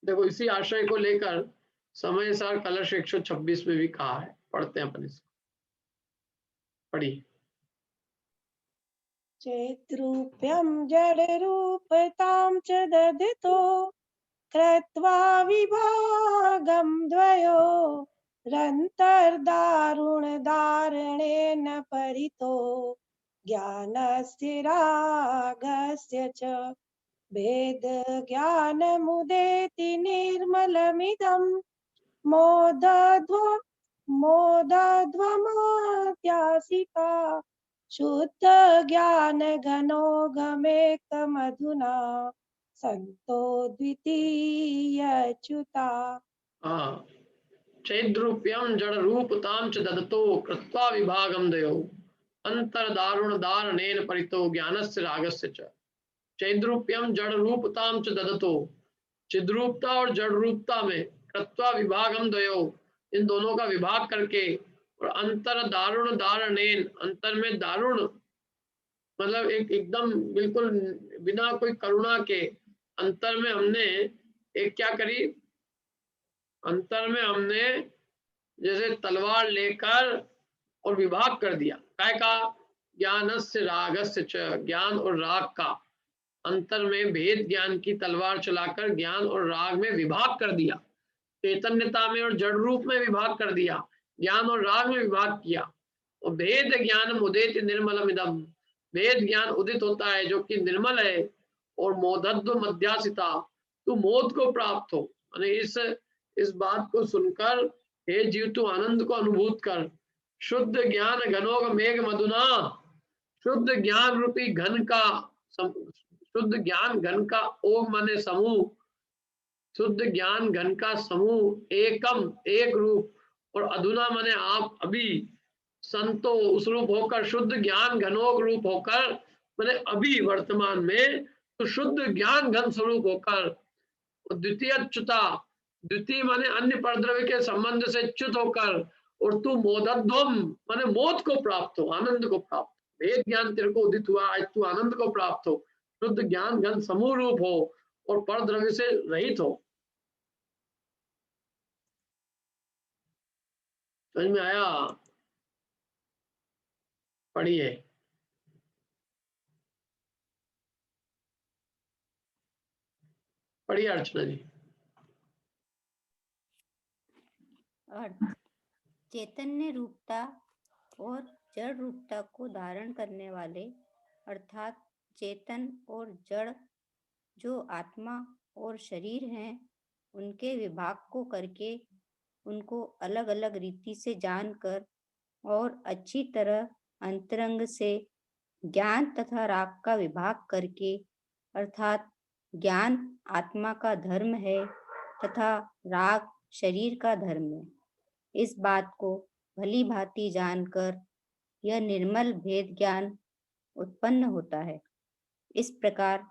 देखो इसी आशय को लेकर समय सार कलश 126 में भी कहा है, पढ़ते हैं अपन इसको, पढ़िए। चेद्रूप्यं जडरूपतां च दधितो कृत्वा विभागं द्वयोरन्तर्दारुणदारणेन परितो ज्ञानस्य रागस्य च भेदज्ञानमुदेति निर्मलमिदं मोदध्वमात्यासिका शुद्ध ज्ञान घनोगमेकमधुना संतो द्वितीयच्युता। चैद्रूप्यं जड़ रूपतां च ददतो कृत्वा विभागं दयो अंतर्दारुण दारणेन परितो ज्ञानस्य रागस्य च। चैद्रूप्यं जड़ रूपतां च ददतो, चिद्रूपता और जड़ रूपता में कृत्वा विभागम दयो, इन दोनों का विभाग करके, और अंतर दारुण दारणेन, अंतर में दारुण मतलब एकदम बिल्कुल बिना कोई करुणा के अंतर में हमने एक क्या करी, अंतर में हमने जैसे तलवार लेकर और विभाग कर दिया। काय का? ज्ञानस्य रागस्य च, ज्ञान और राग का अंतर में भेद ज्ञान की तलवार चलाकर ज्ञान और राग में विभाग कर दिया। चैतन्यता में और जड़ रूप में विभाग कर दिया, ज्ञान और राग में विभाग किया। और भेद ज्ञान उदित निर्मलम इदम, भेद ज्ञान उदित होता है जो कि निर्मल है। और मोदध्व मध्यासिता, तू मोद को प्राप्त हो। यानी इस बात को सुनकर हे जीव तू आनंद को अनुभूत कर। शुद्ध ज्ञान घनोग मेघ मधुना, शुद्ध ज्ञान रूपी घन का, शुद्ध ज्ञान घन का, ओम माने समूह, शुद्ध ज्ञान घन का समूह, एकम एक रूप, और अधुना माने आप अभी, संतो उस रूप होकर, शुद्ध ज्ञान घनोग रूप होकर माने अभी वर्तमान में, तो शुद्ध ज्ञान घन स्वरूप होकर। द्वितीय च्युता, द्वितीय माने अन्य परद्रव्य के संबंध से च्युत होकर, और तू मोदध्वम माने मोद को प्राप्त हो, आनंद को प्राप्त। भेद ज्ञान तेरे को उदित हुआ, आज तू आनंद को प्राप्त हो, शुद्ध ज्ञान घन समूह रूप हो और परद्रव्य से रहित हो। समझ में आया? पढ़िए। पढ़िए अर्चना जी। अर्थ, चैतन्य रूपता और जड़ रूपता को धारण करने वाले अर्थात चेतन और जड़ जो आत्मा और शरीर हैं, उनके विभाग को करके, उनको अलग अलग रीति से जानकर और अच्छी तरह अंतरंग से ज्ञान तथा राग का विभाग करके, अर्थात ज्ञान आत्मा का धर्म है तथा राग शरीर का धर्म है, इस बात को भली भांति जानकर यह निर्मल भेद ज्ञान उत्पन्न होता है। इस प्रकार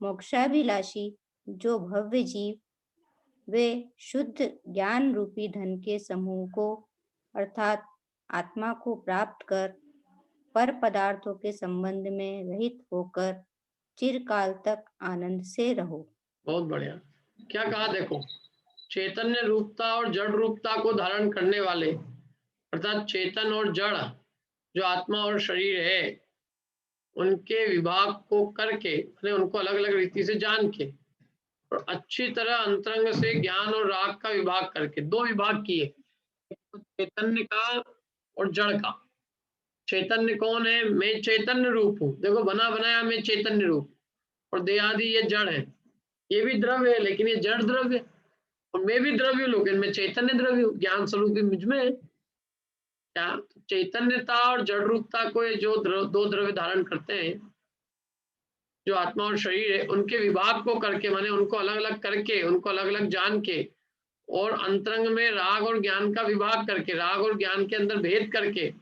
मोक्षाभिलाषी जो भव्य जीव वे शुद्ध ज्ञान रूपी धन के समूह को अर्थात आत्मा को प्राप्त कर पर पदार्थों के संबंध में रहित होकर चिरकाल तक आनंद से रहो। बहुत बढ़िया। क्या कहा? देखो, चैतन्य रूपता और जड़ रूपता को धारण करने वाले अर्थात चेतन और जड़ जो आत्मा और शरीर है, उनके विभाग को करके, उनको अलग अलग रीति से जान के और अच्छी तरह अंतरंग से ज्ञान और राग का विभाग करके, दो विभाग किए, चैतन्य का और जड़ का। चैतन्य कौन है? मैं चैतन्य रूप हूँ, देखो बना बनाया मैं चैतन्य रूप, और देहादि ये जड़ है, ये भी द्रव्य है लेकिन ये जड़ द्रव्य, और मैं भी द्रव्य हूँ लेकिन मैं चैतन्य द्रव्य हूँ, ज्ञान स्वरूप भी मुझ में है। क्या चैतन्यता और जड़ रूपता को जो दो द्रव्य धारण करते हैं, जो आत्मा और शरीर है, उनके विभाग को करके, माने उनको अलग अलग करके, उनको अलग अलग जान के, और अंतरंग में राग और ज्ञान का विभाग करके, राग और ज्ञान के अंदर भेद करके,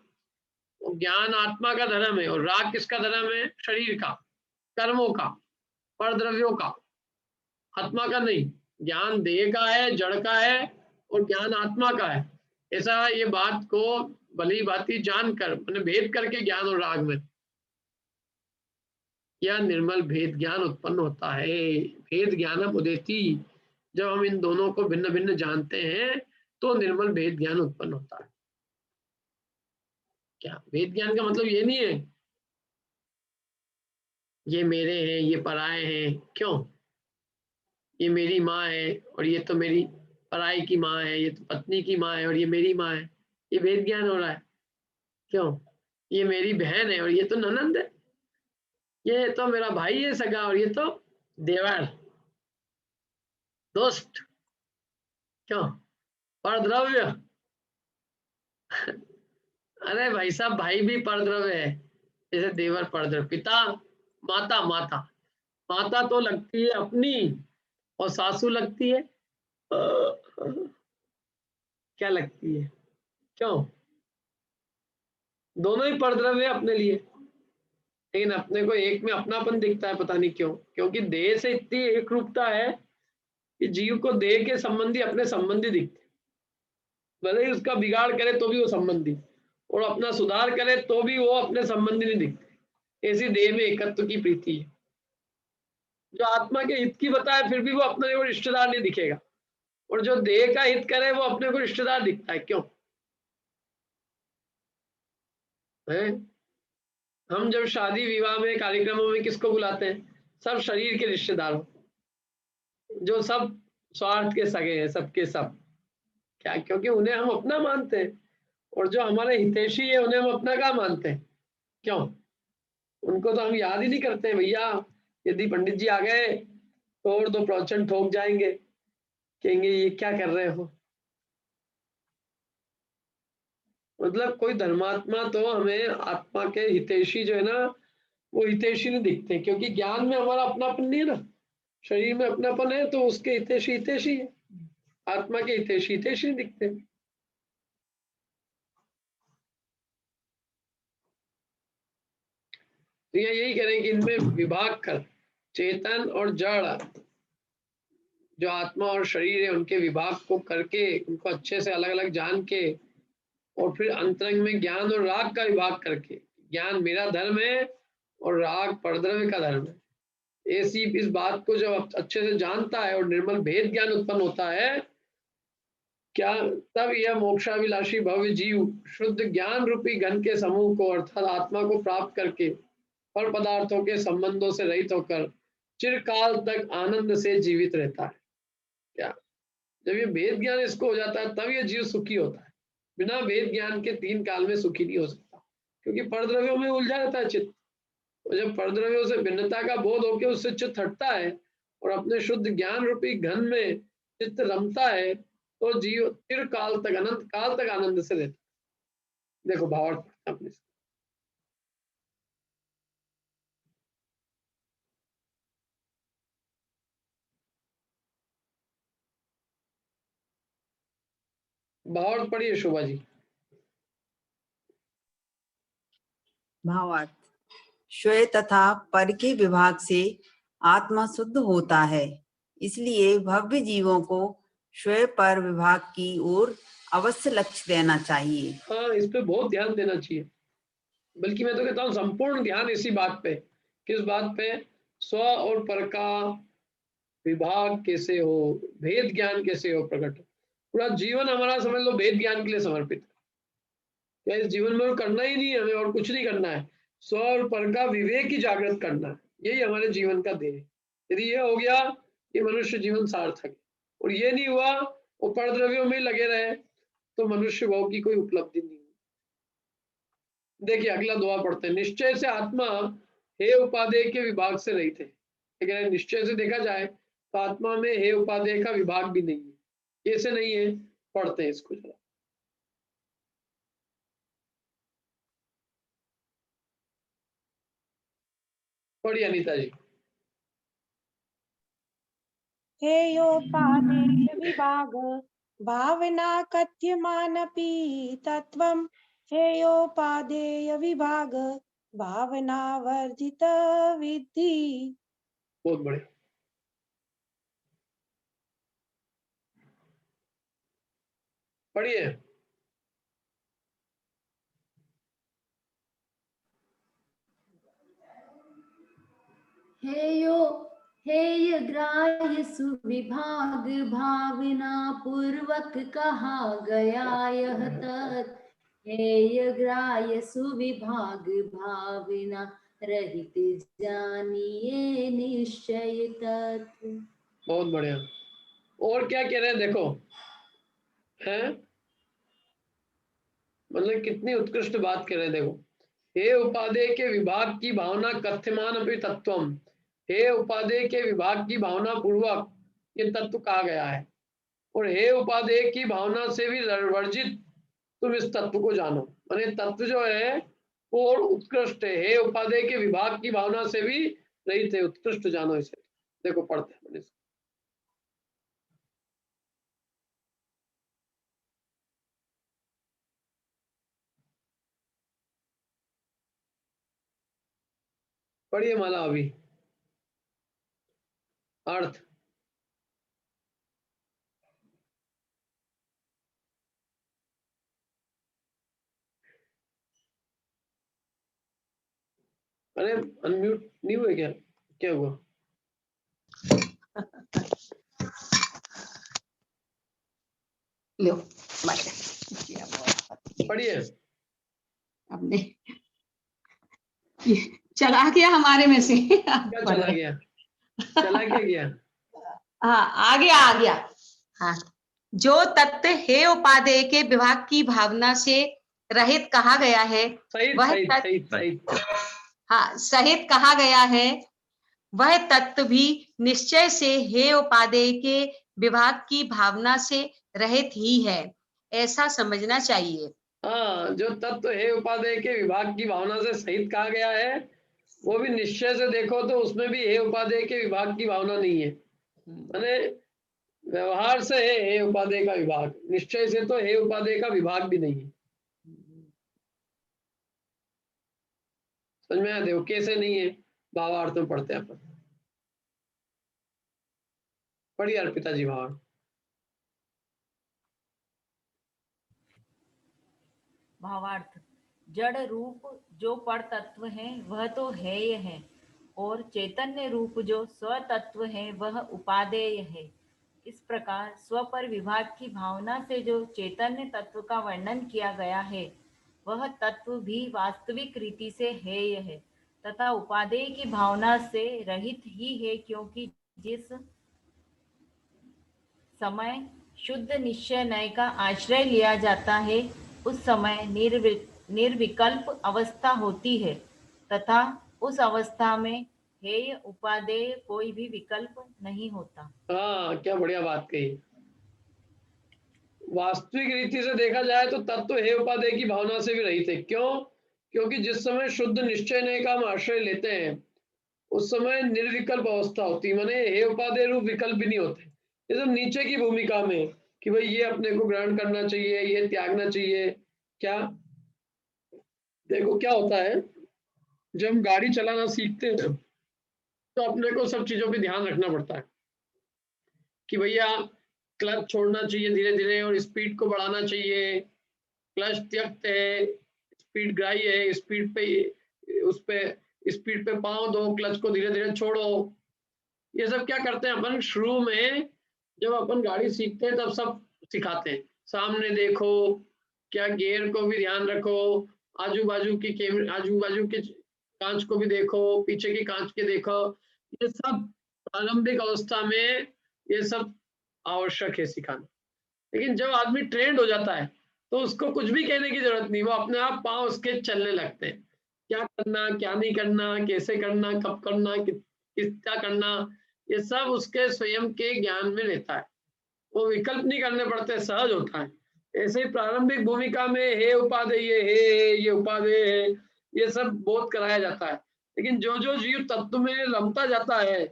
वो ज्ञान आत्मा का धर्म है और राग किसका धर्म है? शरीर का, कर्मों का, परद्रव्यों का, आत्मा का नहीं। ज्ञान देह का है, जड़ का है, और ज्ञान आत्मा का है। ऐसा ये बात को भली भांति जानकर, मैंने भेद करके ज्ञान और राग में यह निर्मल भेद ज्ञान उत्पन्न होता है। भेद ज्ञानम उदेति, जब हम इन दोनों को भिन्न भिन्न जानते हैं तो निर्मल भेद ज्ञान उत्पन्न होता है। क्या भेद ज्ञान का मतलब ये नहीं है ये मेरे हैं, ये पराये हैं। क्यों? ये मेरी माँ है और ये तो मेरी पराई की माँ है, ये तो पत्नी की माँ है और ये मेरी माँ है, ये भेद ज्ञान हो रहा है। क्यों? ये मेरी बहन है और ये तो ननंद है, ये तो मेरा भाई है सगा और ये तो देवर, दोस्त। क्यों? परद्रव्य। अरे भाई साहब, भाई भी परद्रव्य है, जैसे देवर परद्रव्य। पिता, माता, माता माता तो लगती है अपनी और सासू लगती है क्या लगती है? क्यों? दोनों ही परद्रव्य अपने लिए, लेकिन अपने को एक में अपनापन दिखता है, पता नहीं क्यों। क्योंकि देह से इतनी एक रूपता है कि जीव को देह के संबंधी अपने संबंधी दिखते, भले ही उसका बिगाड़ करे तो भी वो संबंधी, और अपना सुधार करे तो भी वो अपने संबंधी नहीं दिखते। ऐसी देह में एकत्व की प्रीति है। जो आत्मा के हित की बताए फिर भी वो अपने को रिश्तेदार नहीं दिखेगा, और जो देह का हित करे वो अपने को रिश्तेदार दिखता है। क्यों है? हम जब शादी विवाह में कार्यक्रमों में किसको बुलाते हैं? सब शरीर के रिश्तेदारों, जो सब स्वार्थ के सगे हैं, सबके सब। क्या? क्योंकि उन्हें हम अपना मानते हैं, और जो हमारे हितैषी है उन्हें हम अपना क्या मानते हैं? क्यों? उनको तो हम याद ही नहीं करते भैया। यदि पंडित जी आ गए तो और 2 प्रवचन ठोक जाएंगे, कहेंगे ये क्या कर रहे हो। मतलब कोई धर्मात्मा तो हमें आत्मा के हितैषी जो है ना, वो हितैषी नहीं दिखते, क्योंकि ज्ञान में हमारा अपनापन नहीं है ना। शरीर में अपनापन है तो उसके हितैषी हितैषी है, आत्मा के हितैषी हितैषी नहीं दिखते। तो यही करें कि इनमें विभाग कर, चेतन और जड़, जो आत्मा और शरीर है उनके विभाग को करके, उनको अच्छे से अलग अलग जान के, और फिर अंतरंग में ज्ञान और राग का विभाग करके, ज्ञान मेरा धर्म है और राग परद्रव्य का धर्म है। ऐसी इस बात को जब अच्छे से जानता है और निर्मल भेद ज्ञान उत्पन्न होता है, क्या तब यह मोक्षाभिलाषी भव्य जीव शुद्ध ज्ञान रूपी घन के समूह को अर्थात आत्मा को प्राप्त करके पर पदार्थों के संबंधों से रहित होकर चिरकाल तक आनंद से जीवित रहता है। क्या? जब ये भेद ज्ञान इसको हो जाता है तब ये जीव सुखी होता है। बिना भेद ज्ञान के 3 काल में सुखी नहीं हो सकता, क्योंकि परद्रव्यों में उलझा रहता है चित्त। और जब परद्रव्यों से भिन्नता का बोध होकर उससे चित्त हटता है और अपने शुद्ध ज्ञान रूपी घन में चित्त रमता है, तो जीव चिरकाल तक, अनंत काल तक आनंद से रहता है। देखो भावार्थ अपने भावार्थ पढ़िए शोभा जी। भावार्थ। श्वेय तथा पर के विभाग से आत्मा शुद्ध होता है, इसलिए भव्य जीवों को श्वेय पर विभाग की ओर अवश्य लक्ष्य देना चाहिए। हाँ, इस पे बहुत ध्यान देना चाहिए। बल्कि मैं तो कहता हूँ संपूर्ण ध्यान इसी बात पे। किस बात पे? स्व और पर का विभाग कैसे हो, भेद ज्ञान कैसे हो प्रकट। पूरा जीवन हमारा समझ लो भेद ज्ञान के लिए समर्पित है। क्या इस जीवन में करना ही नहीं है हमें, और कुछ नहीं करना है। स्व और पर का विवेक ही जागृत करना है, यही हमारे जीवन का ध्येय है। यदि ये हो गया, ये मनुष्य जीवन सार्थक है। और ये नहीं हुआ, वो परद्रव्यों में लगे रहे, तो मनुष्य भाव की कोई उपलब्धि नहीं। देखिए अगला दुआ पढ़ते हैं। निश्चय से आत्मा हे उपादेय के विभाग से रहित है। लेकिन निश्चय से देखा जाए तो आत्मा में हे उपादेय का विभाग भी नहीं है। कैसे नहीं है? पढ़ते हैं इसको जरा। पढ़िए अनीता जी। हेयोपादेय विभाग भावना कथ्यमानपि तत्वं हेयोपादेय विभाग भावना वर्जित विद्धि। बहुत बढ़िया। पढ़िए। हेय ग्राह्य सुविभाग भावना पूर्वक कहा गया यह तत्। हेय ग्राह्य सुविभाग भावना रहित जानिए निश्चय तत्। बहुत बढ़िया। और क्या कह रहे हैं देखो, है मतलब कितनी उत्कृष्ट बात कह रहे हैं देखो। हे उपादेय के विभाग की भावना कथ्यमान अपि तत्वम, हे उपादेय के विभाग की भावना पूर्वक ये तत्व कहा गया है, और हे उपादेय की भावना से भी वर्जित तुम इस तत्व को जानो। माने तत्व जो है वो और उत्कृष्ट है, हे उपादेय के विभाग की भावना से भी रहित है, उत्कृष्ट जानो इसे। देखो पढ़ते हैं, पढ़िए माला अभी अर्थ। अरे अनम्यूट नहीं हुए क्या, क्या हुआ? लो पढ़िए। आपने चला गया हमारे में से। क्या चला गया? चला क्या गया? हाँ आ गया। हाँ, जो तत्व हे उपादेय के विभाग की भावना से रहित कहा गया है, वह तत्व, हाँ सहित कहा गया है, वह तत्व भी निश्चय से हे उपादेय के विभाग की भावना से रहित ही है, ऐसा समझना चाहिए। हाँ, जो तत्व हे उपादेय के विभाग की भावना से सहित कहा गया है, वो भी निश्चय से देखो तो उसमें भी हे उपादेय के विभाग की भावना नहीं है। माने व्यवहार से है हे उपादेय का विभाग, निश्चय से तो हे उपादेय का विभाग भी नहीं है। समझ में आया? देखो कैसे नहीं है, भावार्थ में पढ़ते हैं अपन। पढ़िए अर्पिता जी भाव। भावार्थ। जड़ रूप जो पर तत्व है वह तो हेय है, और चैतन्य रूप जो स्व तत्व है वह उपादेय है। इस प्रकार स्व पर विभाग की भावना से जो चैतन्य तत्व का वर्णन किया गया है, वह तत्व भी वास्तविक रीति से हेय है तथा उपादेय की भावना से रहित ही है, क्योंकि जिस समय शुद्ध निश्चय नय का आश्रय लिया जाता है उस समय निर्विकल्प अवस्था होती है तथा उस अवस्था में हेय उपादेय कोई भी विकल्प नहीं होता। हाँ, क्या बढ़िया बात कही। वास्तविक रीति से देखा जाए तो तत्व हे उपादेय की भावना से भी रहित है। क्यों? क्योंकि जिस समय शुद्ध निश्चय नय का हम आश्रय लेते हैं उस समय निर्विकल्प अवस्था होती है, माने हे उपादेय रूप विकल्प भी नहीं होते। ये सब नीचे की भूमिका में कि भाई ये अपने को ग्रहण करना चाहिए, ये त्यागना चाहिए। क्या देखो क्या होता है, जब हम गाड़ी चलाना सीखते हैं तो अपने को सब चीजों पे ध्यान रखना पड़ता है कि भैया क्लच छोड़ना चाहिए धीरे धीरे और स्पीड को बढ़ाना चाहिए, क्लच त्यक्त है, स्पीड ग्राह्य है, स्पीड पे उस पे स्पीड पे पाँव दो, क्लच को धीरे धीरे छोड़ो। ये सब क्या करते हैं अपन शुरू में जब अपन गाड़ी सीखते हैं तब सब सिखाते हैं। सामने देखो, क्या गियर को भी ध्यान रखो, आजू बाजू के कांच को भी देखो, पीछे की कांच के देखो। ये सब प्रारंभिक अवस्था में ये सब आवश्यक है सिखाना। लेकिन जब आदमी ट्रेंड हो जाता है तो उसको कुछ भी कहने की जरूरत नहीं, वो अपने आप पाँव उसके चलने लगते हैं। क्या करना, क्या नहीं करना, कैसे करना, कब करना, क्या करना, ये सब उसके स्वयं के ज्ञान में रहता है। वो विकल्प नहीं करने पड़ते, सहज होता है। ऐसे ही प्रारंभिक भूमिका में हे उपादेय है, ये उपादेय है, ये सब बोध कराया जाता है। लेकिन जो जो जीव तत्व में रमता जाता है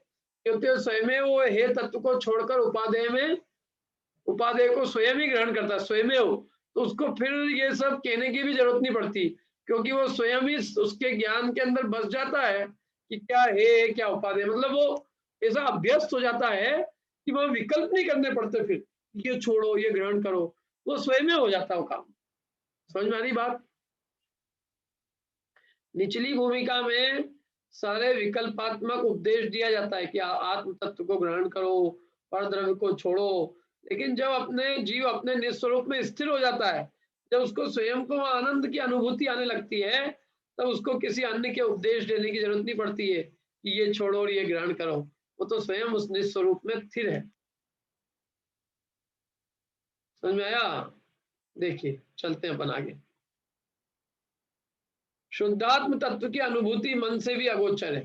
क्योंकि स्वयं वो हे तत्व को छोड़कर उपादेय को स्वयं ही ग्रहण करता है, स्वयं तो उसको फिर ये सब कहने की भी जरूरत नहीं पड़ती, क्योंकि वो स्वयं ही उसके ज्ञान के अंदर बस जाता है कि क्या है क्या उपाधि। मतलब वो ऐसा अभ्यस्त हो जाता है कि वो विकल्प नहीं करने पड़ते, फिर ये छोड़ो ये ग्रहण करो, वो स्वयं में हो जाता है वो काम। समझ में आ रही बात? निचली भूमिका में सारे विकल्पात्मक उपदेश दिया जाता है कि आत्म तत्व को ग्रहण करो, पर द्रव्य को छोड़ो। लेकिन जब अपने जीव अपने निस्वरूप में स्थिर हो जाता है, जब उसको स्वयं को आनंद की अनुभूति आने लगती है, तब उसको किसी अन्य के उपदेश देने की जरूरत नहीं पड़ती है कि ये छोड़ो और ये ग्रहण करो। वो तो स्वयं उस निस्वरूप में स्थिर है। समझ में आया? देखिए चलते हैं अपन आगे। शुद्धात्म तत्व की अनुभूति मन से भी अगोचर है।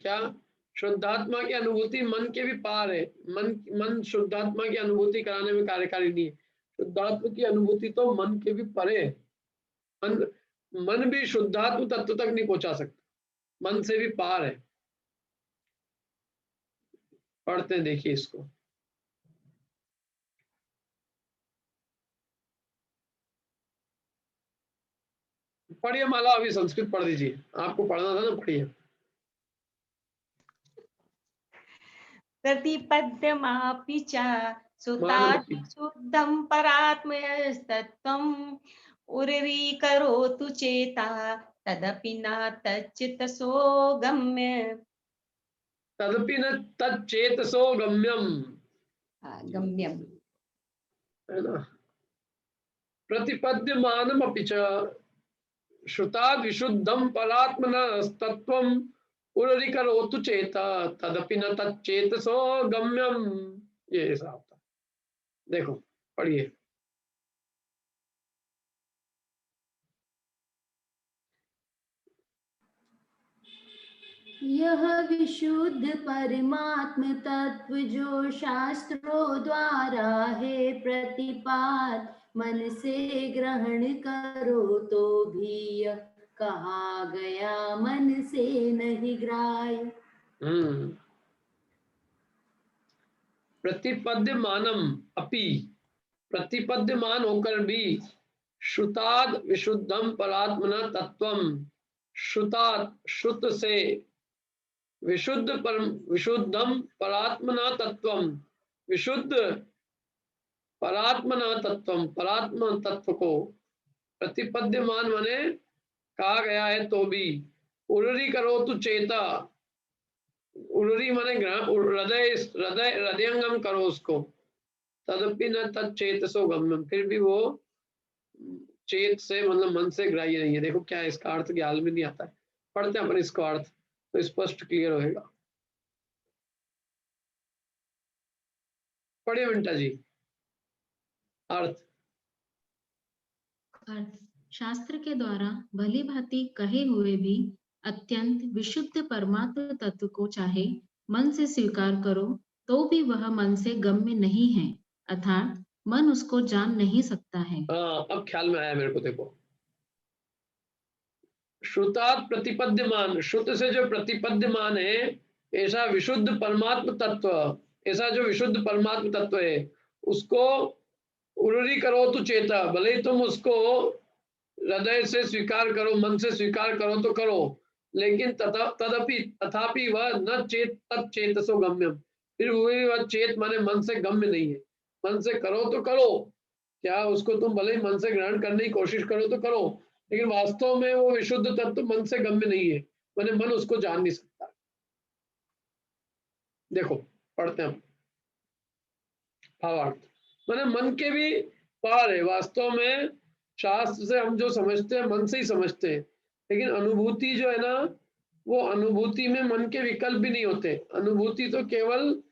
क्या? शुद्धात्मा की अनुभूति मन के भी पार है। मन शुद्धात्मा की अनुभूति कराने में कार्यकारी नहीं है। शुद्धात्मा की अनुभूति तो मन के भी परे है। मन भी शुद्धात्म तत्व तक नहीं पहुंचा सकता, मन से भी पार है। पढ़ते हैं, देखिए इसको। पढ़िए माला, अभी संस्कृत पढ़ दीजिए, आपको पढ़ना था ना, पढ़िए। प्रतिपद्यमापि च सुतात् शुद्धं परात्मयस्तत्त्वम् उरीकरोतु चेता तदपि न तच्चितसो गम्य। तदपि न तच्चेतसो गम्यम, गम्यम है ना। प्रतिपद्यमानम अपि च श्रुताद् विशुद्धं परात्मनस्तत्त्वम् उरीकरोतु चेता तदपि न तच्चेतसो गम्यम। ये ऐसा होता है। देखो पढ़िए। यह विशुद्ध परमात्म तत्व जो शास्त्रों द्वारा है प्रतिपाद, मन से ग्रहण करो तो भी यह कहा गया मन से नहीं ग्राह्य। प्रतिपद्यमानम अपि, प्रतिपद्यमान होकर भी, श्रुताद विशुद्धम परात्मना तत्वम, श्रुताद श्रुत से, विशुद्धम परात्मना तत्वम, विशुद्ध परात्मना तत्वम, परात्मा तत्व को, प्रतिपद्यमान माने कहा गया है तो भी, उर्री करो तु चेता, उर्री माने हृदय हृदयंगम करो उसको, तदपि न तच्चेतसो गम्यम, फिर भी वो चेत से मतलब मन से ग्राह्य नहीं है। देखो क्या है इसका अर्थ, ख्याल में नहीं आता है। पढ़ते हैं अपन इसको अर्थ, तो स्पष्ट क्लियर होएगा। पढ़िए मिंटा जी अर्थ। शास्त्र के द्वारा भली भांति कहे हुए भी अत्यंत विशुद्ध परमात्म तत्व को चाहे मन से स्वीकार करो तो भी वह मन से गम्य नहीं है, अर्थात मन उसको जान नहीं सकता है। अब ख्याल में आया मेरे को। देखो श्रुतात् प्रतिपद्यमान, श्रुत से जो प्रतिपद्यमान है ऐसा विशुद्ध परमात्म तत्व, ऐसा जो विशुद्ध परमात्म तत्व है उसको उर्री करो तो चेता, भले ही तुम उसको हृदय से स्वीकार करो, मन से स्वीकार करो तो करो, लेकिन तथापि वह न चेत तच्चेतसो गम्यम, फिर वह चेत माने मन से गम्य नहीं है। मन से करो तो करो, क्या उसको तुम भले ही मन से ग्रहण करने की कोशिश करो तो करो, लेकिन वास्तव में वो विशुद्ध तत्व मन से गम्य नहीं है, माने मन उसको जान नहीं सकता। देखो पढ़ते हैं भावार्थ। माने मन के भी पार है। वास्तव में शास्त्र से हम जो समझते हैं मन से ही समझते हैं, लेकिन अनुभूति जो है ना, वो अनुभूति में मन के विकल्प भी नहीं होते। अनुभूति तो केवल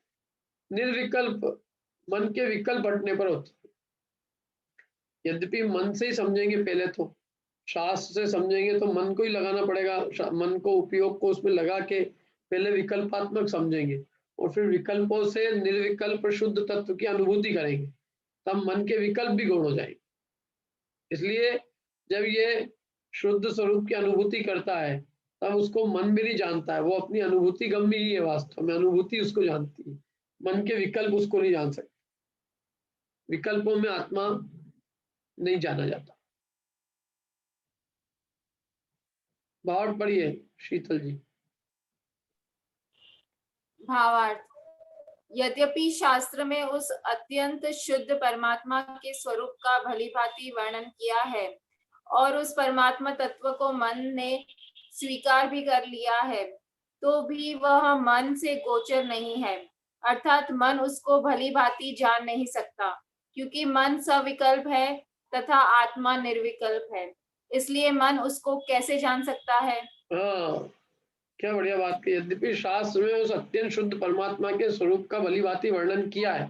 निर्विकल्प मन के विकल्प हटने पर होती है। यद्यपि मन से ही समझेंगे पहले, तो शास्त्र से समझेंगे तो मन को ही लगाना पड़ेगा, मन को उपयोग को उसमें लगा के पहले विकल्पात्मक समझेंगे और फिर विकल्पों से निर्विकल्प शुद्ध तत्व की अनुभूति करेंगे, तब मन के विकल्प भी गौण हो जाएंगे। इसलिए जब ये शुद्ध स्वरूप की अनुभूति करता है तब उसको मन भी नहीं जानता है, वो अपनी अनुभूति गम्य ही है। वास्तव में अनुभूति उसको जानती है, मन के विकल्प उसको नहीं जान सकते। विकल्पों में आत्मा नहीं जाना जाता। भाव पढ़िए शीतल जी। भावार्थ, यद्यपि शास्त्र में उस अत्यंत शुद्ध परमात्मा के स्वरूप का भलीभांति वर्णन किया है और उस परमात्मा तत्व को मन ने स्वीकार भी कर लिया है, तो भी वह मन से गोचर नहीं है, अर्थात मन उसको भलीभांति जान नहीं सकता, क्योंकि मन सविकल्प है तथा आत्मा निर्विकल्प है। इसलिए मन उसको कैसे जान सकता है? हाँ, क्या बढ़िया बात की। यद्यपि शास्त्र में उस अत्यंत शुद्ध परमात्मा के स्वरूप का भलीभांति वर्णन किया है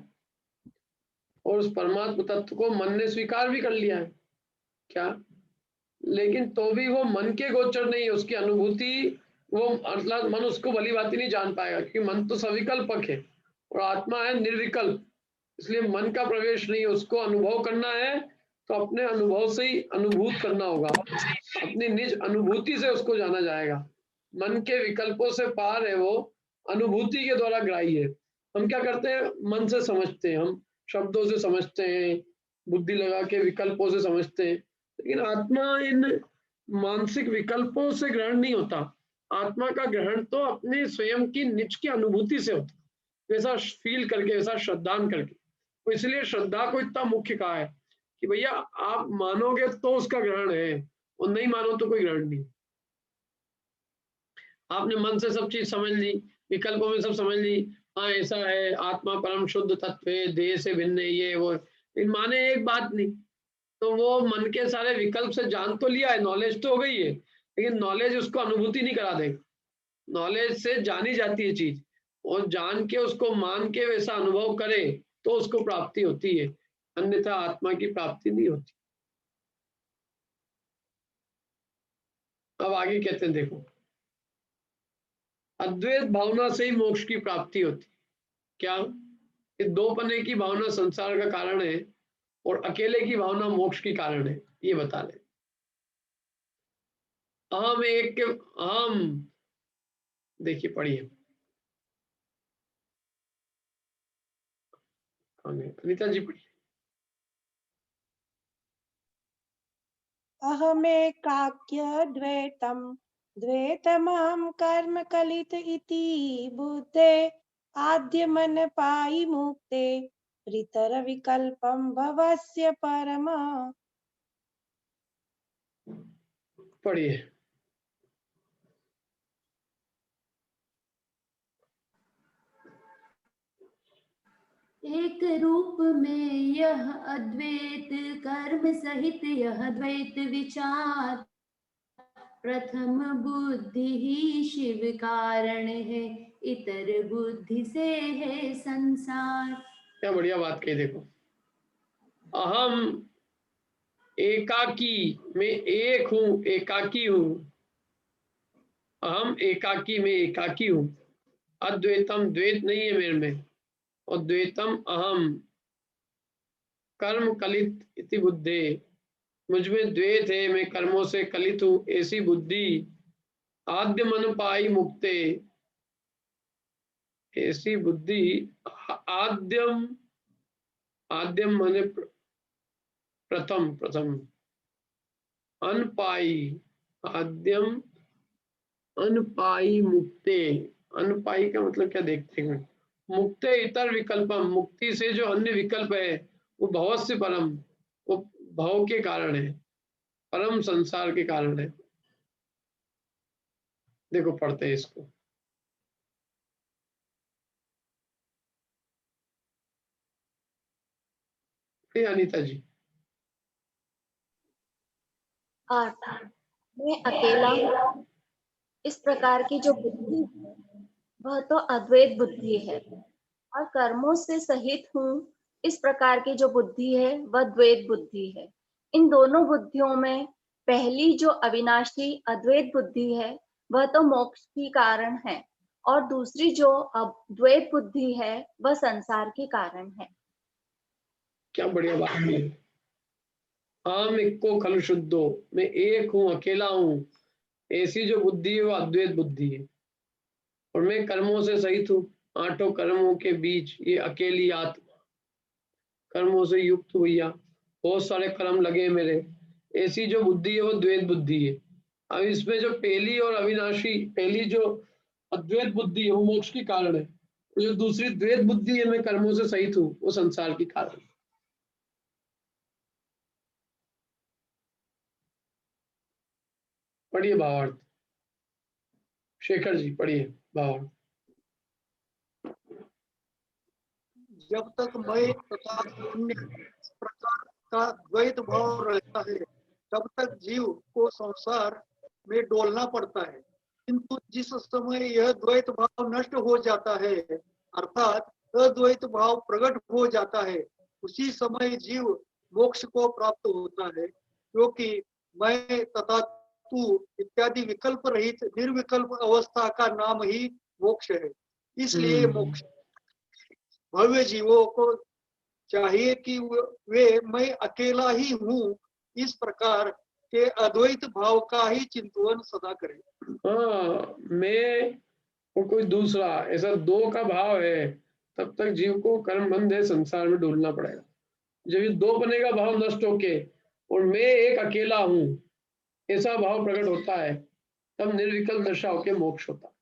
और उस परमात्मा तत्व को मन ने स्वीकार भी कर लिया है, क्या, लेकिन तो भी वो मन के गोचर नहीं है, उसकी अनुभूति वो अर्थात मन उसको भलीभांति नहीं जान पाएगा, क्योंकि मन तो सविकल्पक है और आत्मा है निर्विकल्प। इसलिए मन का प्रवेश नहीं है, उसको अनुभव करना है तो अपने अनुभव से ही अनुभूत करना होगा, अपनी निज अनुभूति से उसको जाना जाएगा। मन के विकल्पों से पार है वो, अनुभूति के द्वारा ग्राह्य है। हम क्या करते हैं, मन से समझते हैं, हम शब्दों से समझते हैं, बुद्धि लगा के विकल्पों से समझते हैं, लेकिन आत्मा इन मानसिक विकल्पों से ग्रहण नहीं होता। आत्मा का ग्रहण तो अपने स्वयं की निज की अनुभूति से होता, वैसा फील करके, वैसा श्रद्धान करके। तो इसलिए श्रद्धा को इतना मुख्य कहा है कि भैया आप मानोगे तो उसका ग्रहण है और नहीं मानो तो कोई ग्रहण नहीं। आपने मन से सब चीज समझ ली, विकल्पों में सब समझ ली, हाँ ऐसा है, आत्मा परम शुद्ध तत्व है, देह से भिन्न है, ये वो, इन माने एक बात नहीं। तो वो मन के सारे विकल्प से जान तो लिया है, नॉलेज तो हो गई है, लेकिन नॉलेज उसको अनुभूति नहीं करा देगा। नॉलेज से जानी जाती है चीज, और जान के उसको मान के वैसा अनुभव करे तो उसको प्राप्ति होती है, अन्यथा आत्मा की प्राप्ति नहीं होती। अब आगे कहते हैं, देखो, अद्वैत भावना से ही मोक्ष की प्राप्ति होती है। क्या, ये दो पने की भावना संसार का कारण है और अकेले की भावना मोक्ष की कारण है, ये बता रहे। अहम एक, अहम, देखिए पढ़िए अनिता जी, पढ़िए। अहमेकाक्य द्वैतम द्वैतमहं कर्म कलित इति बुद्धे आद्य मन पाई मुक्ते प्रितर विकल्पम भवस्य परम। पढ़िए। एक रूप में यह अद्वैत कर्म सहित यह द्वैत विचार, प्रथम बुद्धि ही शिव कारण है, इतर बुद्धि से है संसार। क्या बढ़िया बात कही। देखो, अहम एकाकी, मैं एक हूं, एकाकी हूं, अहम एकाकी, मैं एकाकी हूं, अद्वैतम, द्वैत नहीं है मेरे में, और द्वैतम अहम कर्म कलित इति बुद्धे, मुझ में द्वैत है, मैं कर्मों से कलित हूं, ऐसी बुद्धि आद्य मन पाई मुक्ते, ऐसी बुद्धि आद्यम, आद्यम माने प्रथम, प्रथम, अनपाई, आद्यम अनपाई मुक्ते, अनपाई का मतलब क्या देखते हैं, मुक्ते इतर विकल्पम, मुक्ति से जो अन्य विकल्प है वो भवस्य परम, वो भव के कारण है, परम संसार के कारण है। देखो पढ़ते हैं इसको, अनीता जी। 8 मैं अकेला हूँ, इस प्रकार की जो बुद्धि है वह तो अद्वैत बुद्धि है, और कर्मों से सहित हूँ, इस प्रकार की जो बुद्धि है वह द्वैत बुद्धि है। इन दोनों बुद्धियों में पहली जो अविनाशी अद्वैत बुद्धि है वह तो मोक्ष की कारण है, और दूसरी जो द्वैत बुद्धि है वह संसार के कारण है। क्या बढ़िया बात है। आम इक्को खल शुद्धो, मैं एक हूँ, अकेला हूँ, ऐसी जो बुद्धि है वो अद्वैत बुद्धि है, और मैं कर्मों से सहित हूँ, 8 कर्मों के बीच ये अकेली आत्मा कर्मों से युक्त हुई, बहुत सारे कर्म लगे मेरे, ऐसी जो बुद्धि है वो द्वैत बुद्धि है। अब इसमें जो पहली और अविनाशी, पहली जो अद्वैत बुद्धि है वो मोक्ष की कारण है, जो दूसरी द्वैत बुद्धि है मैं कर्मों से सहित हूँ, वो संसार की कारण। पढ़िए भावार्थ, शेखर जी पढ़िए भावार्थ। जब तक मैं तथा अन्य प्रकार का द्वैत भाव रहता है तब तक जीव को संसार में डोलना पड़ता है, किंतु जिस समय यह द्वैत भाव नष्ट हो जाता है अर्थात अद्वैत भाव प्रकट हो जाता है, उसी समय जीव मोक्ष को प्राप्त होता है, क्योंकि मैं तथा तू इत्यादि विकल्प रहित निर्विकल्प अवस्था का नाम ही मोक्ष है। इसलिए मोक्ष भव्य जीवों को चाहिए कि वे मैं अकेला ही हूँ इस प्रकार के अद्वैत भाव का ही चिंतन सदा करें। हाँ, मैं और कोई दूसरा, ऐसा दो का भाव है तब तक जीव को कर्म बंध है, संसार में डूबना पड़ेगा। जब ये दो बने का भाव नष्ट होके और मैं एक अकेला हूँ ऐसा भाव प्रकट होता है तब निर्विकल्प दशा होके मोक्ष होता है।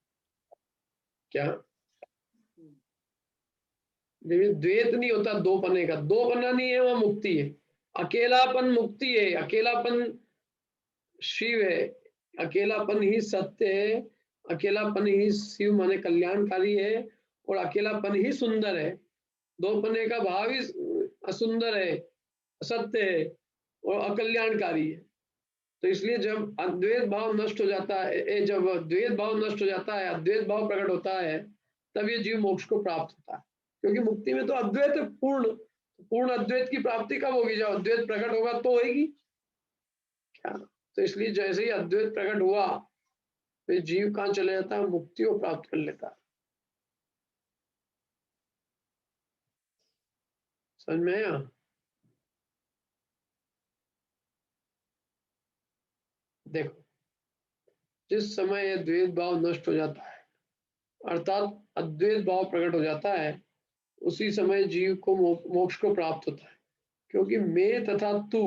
क्या जब ये द्वैत नहीं होता, दो पने का, दो पन्ना नहीं है, वह मुक्ति है। अकेलापन मुक्ति है, अकेलापन शिव है, अकेलापन ही सत्य है, अकेलापन ही शिव माने कल्याणकारी है, और अकेलापन ही सुंदर है। दो पने का भाव ही असुंदर है, असत्य है और अकल्याणकारी है। तो इसलिए जब अद्वैत भाव नष्ट हो जाता है, जब द्वैत भाव नष्ट हो जाता है, अद्वैत भाव प्रकट होता है, तब ये जीव मोक्ष को प्राप्त होता है। क्योंकि मुक्ति में तो अद्वैत पूर्ण अद्वैत की प्राप्ति कब होगी? जब अद्वैत प्रकट होगा तो होगी क्या? तो इसलिए जैसे ही अद्वैत प्रकट हुआ तो जीव कहाँ चले जाता है? मुक्ति को प्राप्त कर लेता है। समझ में आया? देखो, जिस समय यह द्वैत भाव नष्ट हो जाता है अर्थात अद्वैत भाव प्रकट हो जाता है, उसी समय जीव को मोक्ष को प्राप्त होता है। क्योंकि मैं तथा तू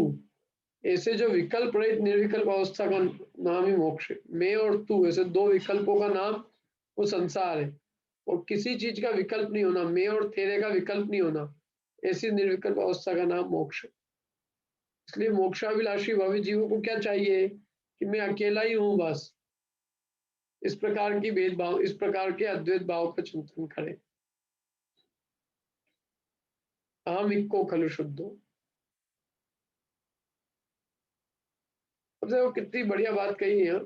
ऐसे जो विकल्प रहित निर्विकल्प अवस्था का नाम ही मोक्ष है। मैं और तू ऐसे दो विकल्पों का नाम वो संसार है, और किसी चीज का विकल्प नहीं होना, मैं और तेरे का विकल्प नहीं होना, ऐसी निर्विकल्प अवस्था का नाम मोक्ष है। इसलिए मोक्षाभिलाषी भव्य जीवों को क्या चाहिए कि मैं अकेला ही हूं बस। इस प्रकार की भेदभाव, इस प्रकार के अद्वैत भाव का चिंतन करें। अहम इक्को खलु शुद्धो। अब देखो कितनी बढ़िया बात कही है।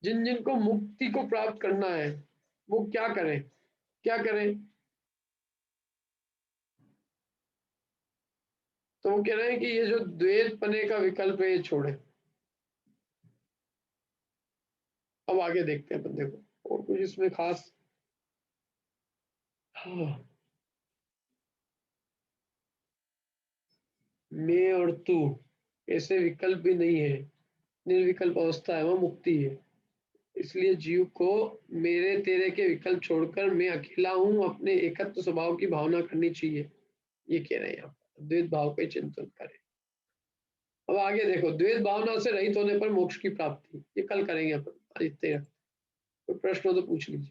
जिन जिनको मुक्ति को प्राप्त करना है वो क्या करें? क्या करें? तो वो कह रहे हैं कि ये जो द्वैत पने का विकल्प है ये छोड़े। अब आगे देखते हैं अपन, देखो और कुछ इसमें खास। हाँ, मैं और तू ऐसे विकल्प भी नहीं है, निर्विकल्प अवस्था है, वह मुक्ति है। इसलिए जीव को मेरे तेरे के विकल्प छोड़कर मैं अकेला हूं अपने एकत्व स्वभाव की भावना करनी चाहिए, ये कह रहे हैं आप। द्वैत भाव का चिंतन करें। अब आगे देखो, द्वैत भावना से रहित होने पर मोक्ष की प्राप्ति, ये कल करेंगे अपन। आदित्य कोई प्रश्न हो तो पूछ लीजिए।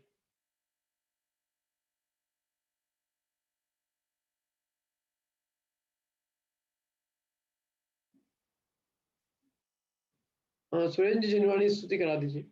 हाँ, सुरेंद्र जी जिनवाणी स्तुति करा दीजिए।